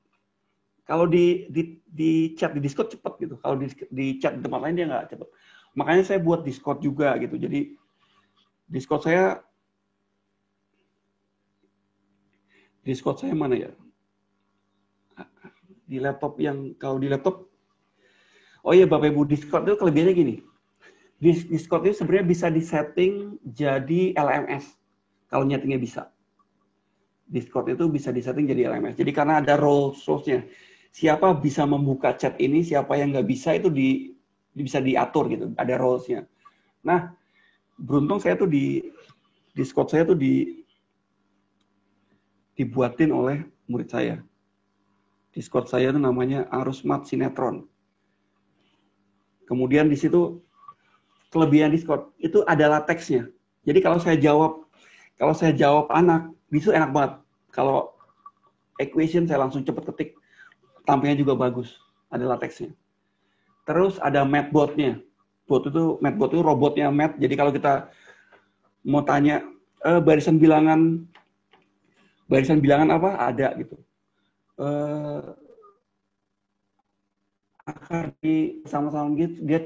Kalau di chat di Discord cepat gitu. Kalau di chat di tempat lain dia nggak cepat. Makanya saya buat Discord juga gitu. Jadi Discord saya mana ya? Di laptop kalau di laptop, oh iya Bapak Ibu, Discord itu kelebihannya gini. Discord itu sebenarnya bisa disetting jadi LMS. Kalau nyetingnya bisa. Discord itu bisa disetting jadi LMS. Jadi karena ada roles-nya. Siapa bisa membuka chat ini, siapa yang nggak bisa itu bisa diatur gitu. Ada roles-nya. Nah, beruntung saya tuh di Discord saya tuh dibuatin oleh murid saya. Discord saya itu namanya Arusmat Sinetron. Kemudian di situ kelebihan Discord itu adalah teksnya. Jadi kalau saya jawab anak, itu enak banget. Kalau equation saya langsung cepet ketik, tampilnya juga bagus, adalah teksnya. Terus ada Matbot-nya. Matbot itu robotnya Math. Jadi kalau kita mau tanya barisan bilangan apa ada gitu. Akar di sama-sama gitu, dia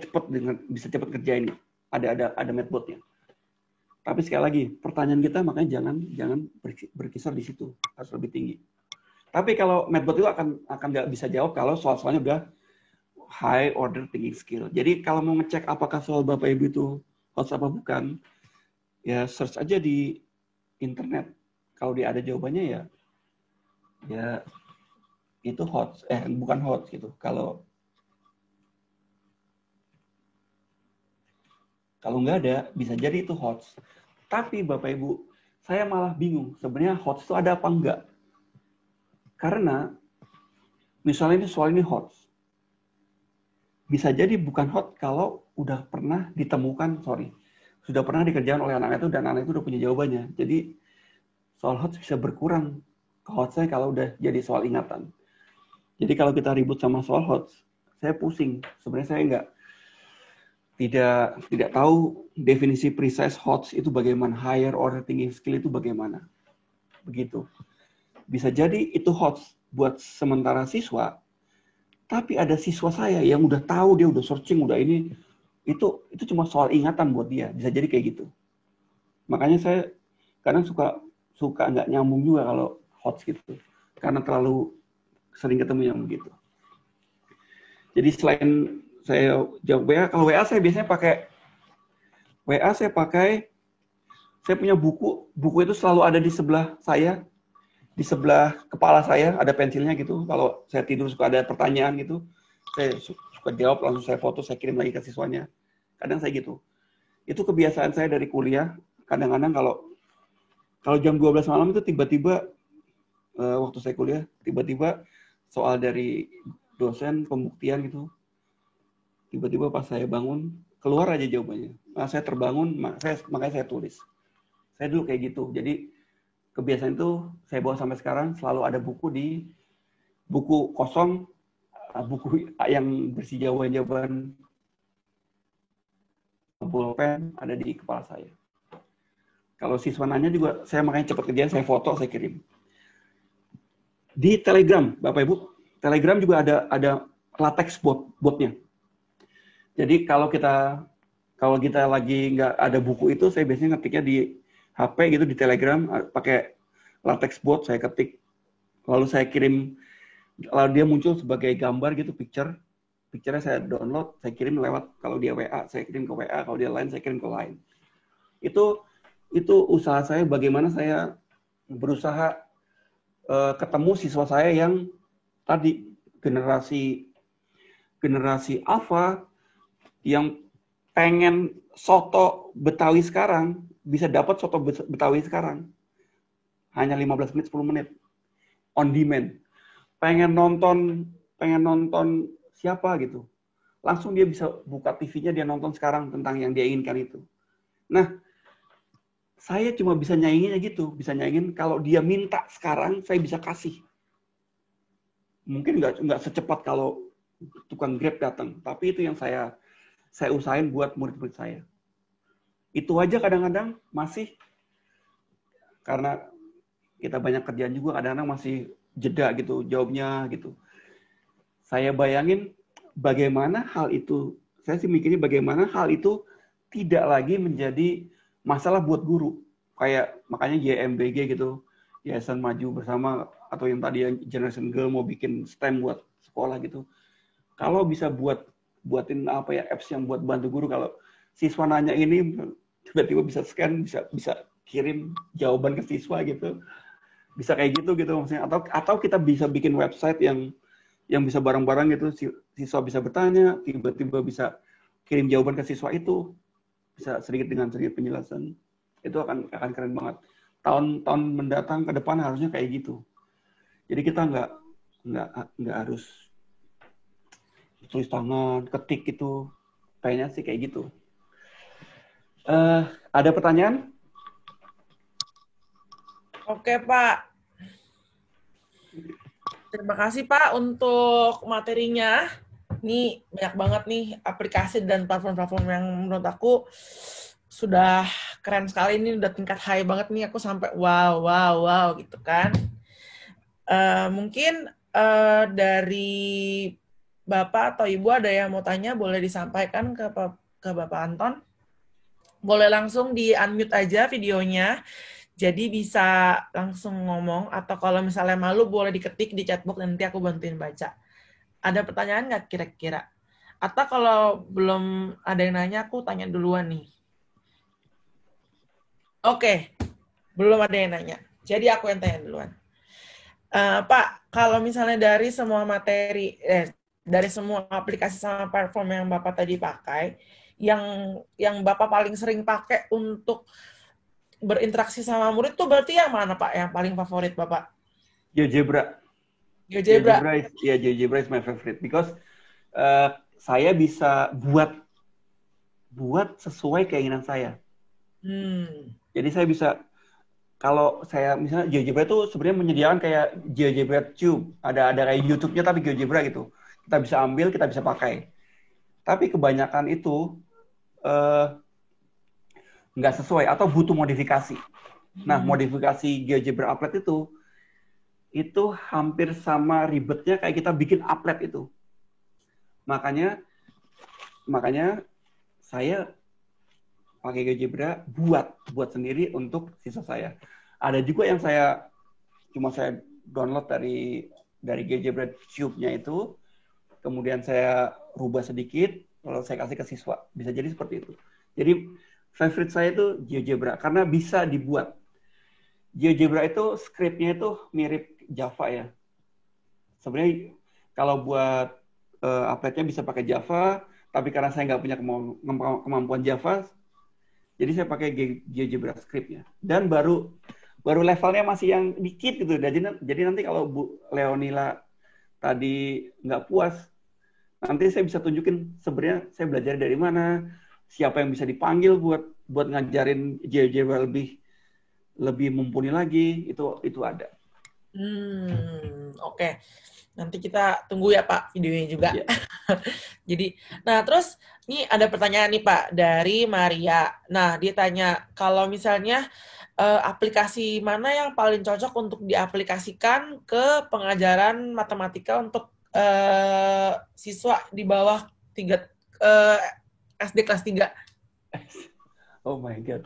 bisa cepat kerjain. Ada Matbot-nya. Tapi sekali lagi, pertanyaan kita makanya jangan berkisar di situ, harus lebih tinggi. Tapi kalau Matbot itu akan nggak bisa jawab kalau soal-soalnya udah high order thinking skill. Jadi kalau mau ngecek apakah soal Bapak Ibu itu hoax apa bukan, ya search aja di internet. Kalau dia ada jawabannya ya itu hoax, bukan hoax gitu. Kalau nggak ada, bisa jadi itu hoax. Tapi Bapak Ibu, saya malah bingung. Sebenarnya hoax itu ada apa enggak? Karena, misalnya soal ini hoax. bisa jadi bukan hot kalau udah pernah ditemukan, sudah pernah dikerjakan oleh anak itu dan anak itu udah punya jawabannya. Jadi soal hot bisa berkurang ke hotnya kalau udah jadi soal ingatan. Jadi kalau kita ribut sama soal hot, saya pusing. Sebenarnya saya tidak tahu definisi precise HOTS itu bagaimana, higher order thinking skill itu bagaimana. Begitu. Bisa jadi itu HOTS buat sementara siswa, tapi ada siswa saya yang udah tahu, dia udah searching, udah ini, itu cuma soal ingatan buat dia. Bisa jadi kayak gitu. Makanya saya kadang suka nggak nyambung juga kalau HOTS gitu. Karena terlalu sering ketemu yang begitu. Jadi selain saya jawab WA, kalau WA saya biasanya pakai saya punya buku itu selalu ada di sebelah saya, di sebelah kepala saya ada pensilnya gitu. Kalau saya tidur suka ada pertanyaan gitu, saya suka jawab, langsung saya foto, saya kirim lagi ke siswanya. Kadang saya gitu. Itu kebiasaan saya dari kuliah. Kadang-kadang kalau jam 12 malam itu tiba-tiba waktu saya kuliah, tiba-tiba soal dari dosen pembuktian gitu, tiba-tiba pas saya bangun keluar aja jawabannya. Nah, saya terbangun, makanya saya tulis. Saya dulu kayak gitu. Jadi kebiasaan itu saya bawa sampai sekarang, selalu ada buku kosong, buku yang bersih jawaban pulpen ada di kepala saya. Kalau siswa nanya juga, saya makanya cepat kerjaan, saya foto, saya kirim. Di Telegram, Bapak Ibu, Telegram juga ada latex botnya. Jadi kalau kita lagi nggak ada buku itu, saya biasanya ngetiknya di HP gitu, di Telegram, pakai latex bot, saya ketik, lalu saya kirim, lalu dia muncul sebagai gambar gitu, picture-nya saya download, saya kirim lewat, kalau dia WA, saya kirim ke WA, kalau dia Line, saya kirim ke Line. Itu usaha saya, bagaimana saya berusaha ketemu siswa saya yang tadi generasi alpha yang pengen soto Betawi sekarang, bisa dapat soto Betawi sekarang. Hanya 15 menit, 10 menit. On demand. Pengen nonton siapa gitu. Langsung dia bisa buka TV-nya, dia nonton sekarang tentang yang dia inginkan itu. Nah, saya cuma bisa nyainginnya gitu. Bisa nyaingin kalau dia minta sekarang, saya bisa kasih. Mungkin nggak secepat kalau tukang Grab datang. Tapi itu yang saya usahain buat murid-murid saya. Itu aja kadang-kadang masih, karena kita banyak kerjaan juga, kadang-kadang masih jeda gitu, jawabnya gitu. Saya bayangin bagaimana hal itu, saya sih mikirnya bagaimana hal itu tidak lagi menjadi masalah buat guru. Kayak makanya YMBG gitu, Yayasan Maju Bersama, atau yang tadi yang Generation Girl mau bikin STEM buat sekolah gitu. Kalau bisa buatin apps yang buat bantu guru, kalau siswa nanya ini tiba-tiba bisa scan, bisa kirim jawaban ke siswa gitu, bisa kayak gitu maksudnya, atau kita bisa bikin website yang bisa bareng-bareng gitu, siswa bisa bertanya, tiba-tiba bisa kirim jawaban ke siswa itu, bisa sedikit penjelasan, itu akan keren banget. Tahun mendatang ke depan harusnya kayak gitu. Jadi kita nggak harus tulis tangan, ketik gitu. Kayaknya sih kayak gitu. Ada pertanyaan? Oke, Pak. Terima kasih, Pak, untuk materinya. Ini banyak banget nih aplikasi dan platform-platform yang menurut aku sudah keren sekali. Ini udah tingkat high banget nih. Aku sampai wow gitu kan. Mungkin dari Bapak atau Ibu ada yang mau tanya, boleh disampaikan ke Bapak Anton. Boleh langsung di-unmute aja videonya, jadi bisa langsung ngomong, atau kalau misalnya malu boleh diketik di chatbox, nanti aku bantuin baca. Ada pertanyaan nggak kira-kira? Atau kalau belum ada yang nanya, aku tanya duluan nih. Oke, belum ada yang nanya. Jadi aku yang tanya duluan. Pak, kalau misalnya dari semua materi, dari semua aplikasi sama platform yang Bapak tadi pakai, yang Bapak paling sering pakai untuk berinteraksi sama murid tuh berarti yang mana, Pak? Yang paling favorit Bapak? GeoGebra. GeoGebra is my favorite because saya bisa buat sesuai keinginan saya. Jadi saya bisa, kalau saya misalnya GeoGebra itu sebenarnya menyediakan kayak GeoGebra Tube, ada kayak YouTube-nya tapi GeoGebra gitu. Kita bisa ambil, kita bisa pakai. Tapi kebanyakan itu nggak sesuai atau butuh modifikasi. Nah, modifikasi GeoGebra applet itu hampir sama ribetnya kayak kita bikin applet itu. Makanya saya pakai GeoGebra buat sendiri untuk siswa saya. Ada juga yang saya download dari GeoGebra Tube-nya itu, kemudian saya rubah sedikit, lalu saya kasih ke siswa. Bisa jadi seperti itu. Jadi favorite saya itu GeoGebra karena bisa dibuat. GeoGebra itu script-nya itu mirip Java ya. Sebenarnya kalau buat appletnya bisa pakai Java, tapi karena saya nggak punya kemampuan Java, jadi saya pakai GeoGebra script-nya. Dan baru levelnya masih yang dikit gitu. Jadi nanti kalau Bu Leonila tadi nggak puas, nanti saya bisa tunjukin sebenarnya saya belajar dari mana, siapa yang bisa dipanggil buat ngajarin GeoGebra lebih mumpuni lagi, itu ada. Oke. Nanti kita tunggu ya Pak videonya juga. Yeah. Jadi, nah terus ini ada pertanyaan nih Pak dari Maria. Nah dia tanya kalau misalnya aplikasi mana yang paling cocok untuk diaplikasikan ke pengajaran matematika untuk siswa di bawah SD kelas 3? Oh my God.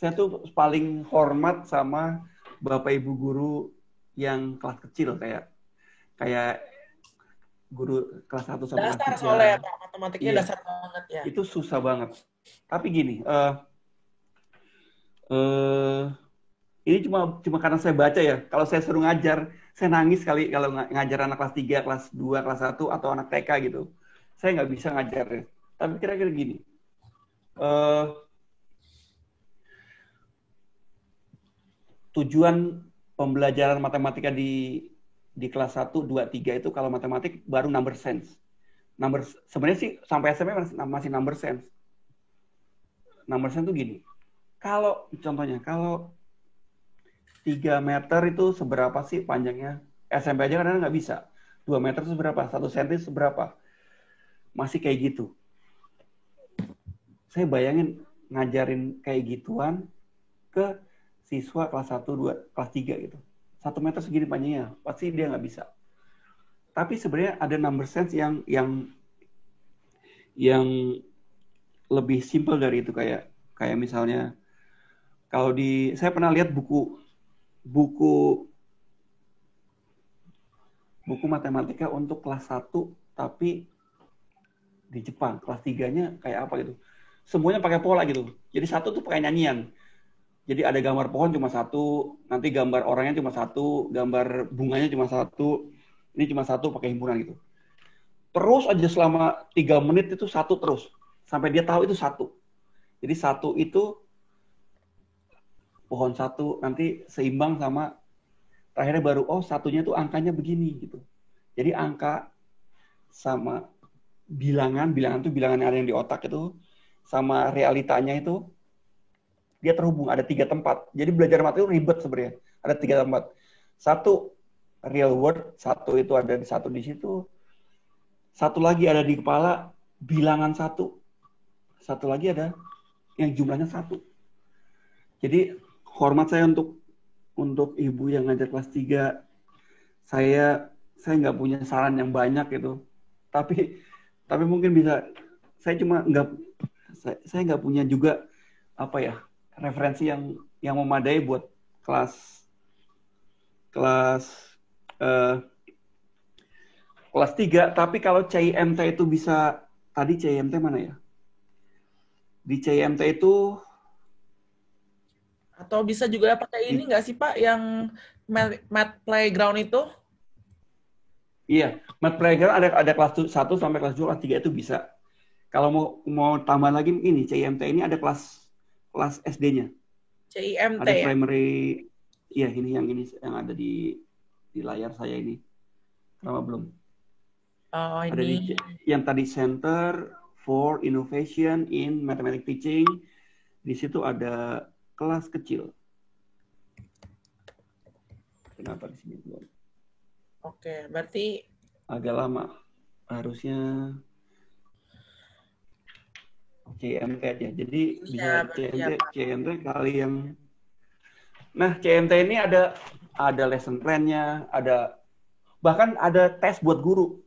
Saya tuh paling hormat sama Bapak Ibu guru yang kelas kecil kayak guru kelas 1 sampai kelas 3. Dasar soalnya Pak, matematiknya dasar banget ya. Itu susah banget. Tapi gini, ini cuma karena saya baca ya. Kalau saya suruh ngajar, saya nangis kali kalau ngajar anak kelas 3, kelas 2, kelas 1 atau anak TK gitu. Saya nggak bisa ngajar. Tapi kira-kira gini. Tujuan pembelajaran matematika di kelas 1, 2, 3 itu kalau matematik baru number sense. Sebenarnya sih sampai SMP masih number sense. Number sense itu gini. Contohnya, kalau 3 meter itu seberapa sih panjangnya? SMP aja kadang nggak bisa. 2 meter itu seberapa? 1 cm seberapa? Masih kayak gitu. Saya bayangin ngajarin kayak gituan ke siswa kelas 1, 2, kelas 3 gitu. 1 meter segini panjangnya, pasti dia nggak bisa. Tapi sebenarnya ada number sense yang lebih simple dari itu, kayak misalnya kalau saya pernah lihat buku matematika untuk kelas 1 tapi di Jepang, kelas 3-nya kayak apa gitu. Semuanya pakai pola gitu. Jadi 1 tuh pakai nyanyian. Jadi ada gambar pohon cuma 1, nanti gambar orangnya cuma 1, gambar bunganya cuma 1, ini cuma 1 pakai himpunan gitu. Terus aja selama 3 menit itu 1 terus. Sampai dia tahu itu 1. Jadi 1 itu pohon 1 nanti seimbang sama terakhirnya baru satunya tuh angkanya begini gitu. Jadi angka sama bilangan tuh bilangan yang ada di otak itu sama realitanya itu dia terhubung, ada 3 tempat. Jadi belajar matematika itu ribet sebenarnya. Ada 3 tempat. 1 real world, 1 itu ada di situ. 1 lagi ada di kepala, bilangan 1. 1 lagi ada yang jumlahnya 1. Jadi hormat saya untuk ibu yang ngajar kelas 3. Saya nggak punya saran yang banyak gitu. Tapi mungkin bisa. Saya nggak punya juga referensi yang memadai buat kelas 3, tapi kalau CIMT itu bisa, tadi CIMT mana ya? Di CIMT itu atau bisa juga pakai ini nggak sih Pak yang Math Playground itu? Iya, Math Playground ada kelas 1 sampai kelas 2, kelas 3 itu bisa. Kalau mau tambah lagi ini CIMT ini ada kelas SD-nya. CIMT ada primary, ya ini yang ada di di layar saya ini. Kenapa belum? Oh, Ada di ini. yang tadi Center for Innovation in Mathematics Teaching. Di situ ada kelas kecil. Kenapa di sini belum? Oke, berarti Agak lama. Harusnya CMT aja. Jadi bisa CMT kali yang. Nah, CMT ini ada lesson plan-nya, bahkan ada tes buat guru.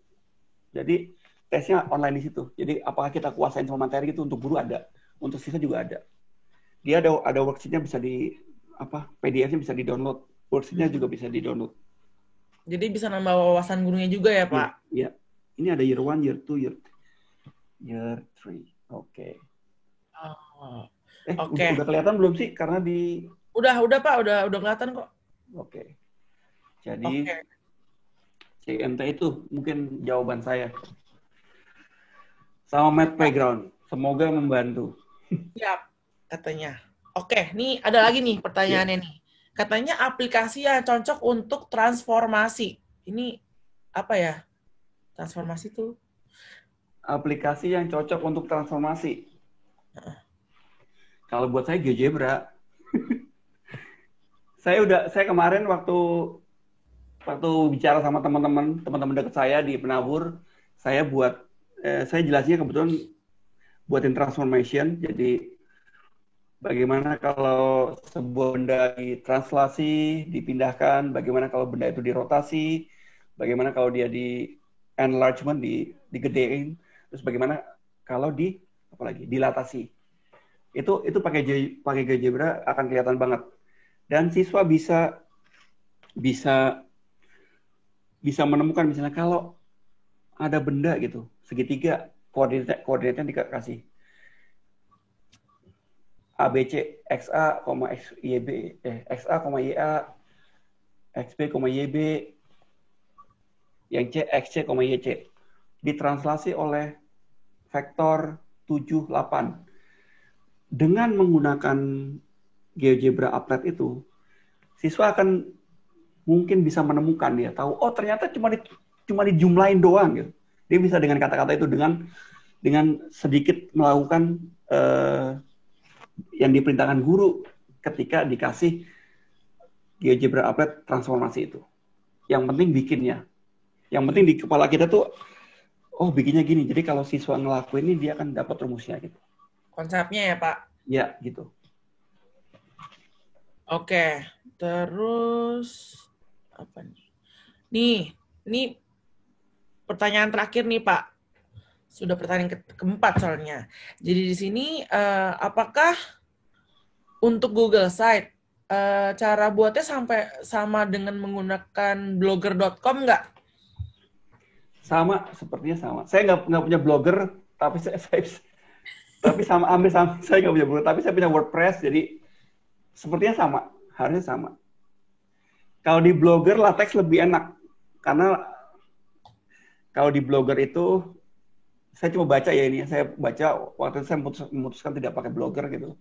Jadi tesnya online di situ. Jadi apakah kita kuasain semua materi gitu, untuk guru ada, untuk siswa juga ada. Dia ada worksheet-nya, bisa PDF-nya bisa di-download, worksheet-nya juga bisa di-download. Jadi bisa nambah wawasan gurunya juga ya, Pak? Iya. Ini ada year 1, year 2, year 3. Oke. Oh. Udah kelihatan belum sih? Karena Udah Pak, udah kelihatan kok. Oke. Jadi CMT itu mungkin jawaban saya. Sama Math Playground. Semoga membantu. Siap, katanya. Oke, nih ada lagi nih pertanyaannya nih. Katanya aplikasi yang cocok untuk transformasi. Ini apa ya? Transformasi tuh? Aplikasi yang cocok untuk transformasi. Kalau buat saya GeoGebra. Saya kemarin waktu bicara sama teman-teman dekat saya di Penabur, saya jelasnya kebetulan buatin transformation. Jadi bagaimana kalau sebuah benda ditranslasi, dipindahkan, bagaimana kalau benda itu dirotasi, bagaimana kalau dia di enlargement, digedein, terus bagaimana kalau dilatasi. Itu pakai GeoGebra akan kelihatan banget. Dan siswa bisa menemukan, misalnya kalau ada benda gitu, segitiga, koordinatnya dikasih ABC, XA, YB, XA, YA, XB, YB, yang C, XC, YC. Ditranslasi oleh vektor 7, 8. Dengan menggunakan GeoGebra Applet itu, siswa akan mungkin bisa menemukan, dia tahu, oh ternyata cuma dijumlahin doang gitu. Dia bisa dengan kata-kata itu, dengan sedikit melakukan yang diperintahkan guru ketika dikasih GeoGebra Applet transformasi itu. Yang penting bikinnya. Yang penting di kepala kita tuh, oh bikinnya gini. Jadi kalau siswa ngelakuin ini, dia akan dapat rumusnya gitu. Konsepnya ya, Pak? Ya, gitu. Oke, terus apa nih? Ini pertanyaan terakhir nih, Pak. Sudah pertanyaan keempat soalnya. Jadi di sini apakah untuk Google Site cara buatnya sama dengan menggunakan blogger.com nggak? Sama, sepertinya sama. Saya nggak punya blogger, tapi saya nggak punya blogger, tapi saya punya WordPress, jadi sepertinya sama, harusnya sama. Kalau di blogger latex lebih enak, karena kalau di blogger itu saya cuma baca ya ini, saya baca waktu itu saya memutuskan tidak pakai blogger gitu.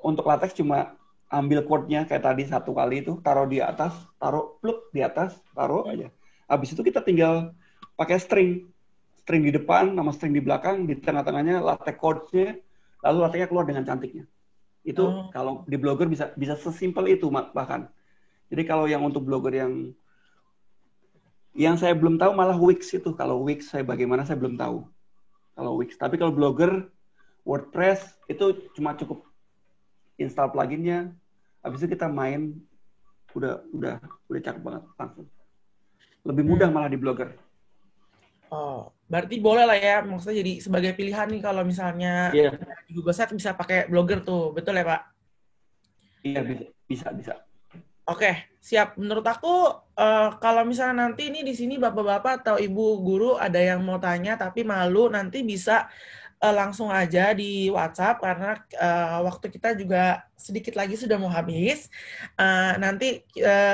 Untuk latex cuma ambil quote-nya kayak tadi 1 kali itu, taruh di atas, taruh pluk di atas, taruh aja. Habis itu kita tinggal pakai string di depan, nama string di belakang, di tengah-tengahnya latex code-nya, lalu latexnya keluar dengan cantiknya. Itu kalau di blogger bisa sesimpel itu bahkan. Jadi kalau yang untuk blogger yang saya belum tahu malah Wix itu. Kalau Wix bagaimana saya belum tahu. Kalau Wix, tapi kalau blogger WordPress itu cuma cukup install pluginnya, habis itu kita main, udah cakep banget langsung. Lebih mudah malah di blogger. Oh, berarti boleh lah ya, maksudnya jadi sebagai pilihan nih kalau misalnya di Google Site bisa pakai blogger tuh, betul ya Pak? Iya, bisa. Oke, siap. Menurut aku kalau misalnya nanti ini di sini bapak-bapak atau ibu guru ada yang mau tanya tapi malu, nanti bisa langsung aja di WhatsApp karena waktu kita juga sedikit lagi sudah mau habis. Nanti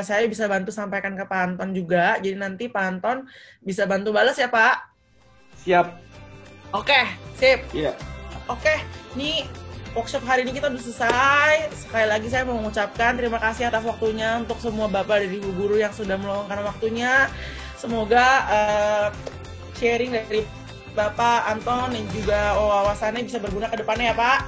saya bisa bantu sampaikan ke Pak Anton juga. Jadi nanti Pak Anton bisa bantu balas ya Pak? Siap. Oke, sip. Iya. Oke, nih workshop hari ini kita udah selesai. Sekali lagi saya mau mengucapkan terima kasih atas waktunya untuk semua Bapak dan Ibu guru yang sudah meluangkan waktunya. Semoga sharing dari Bapak Anton dan juga wawasannya bisa berguna ke depannya ya Pak.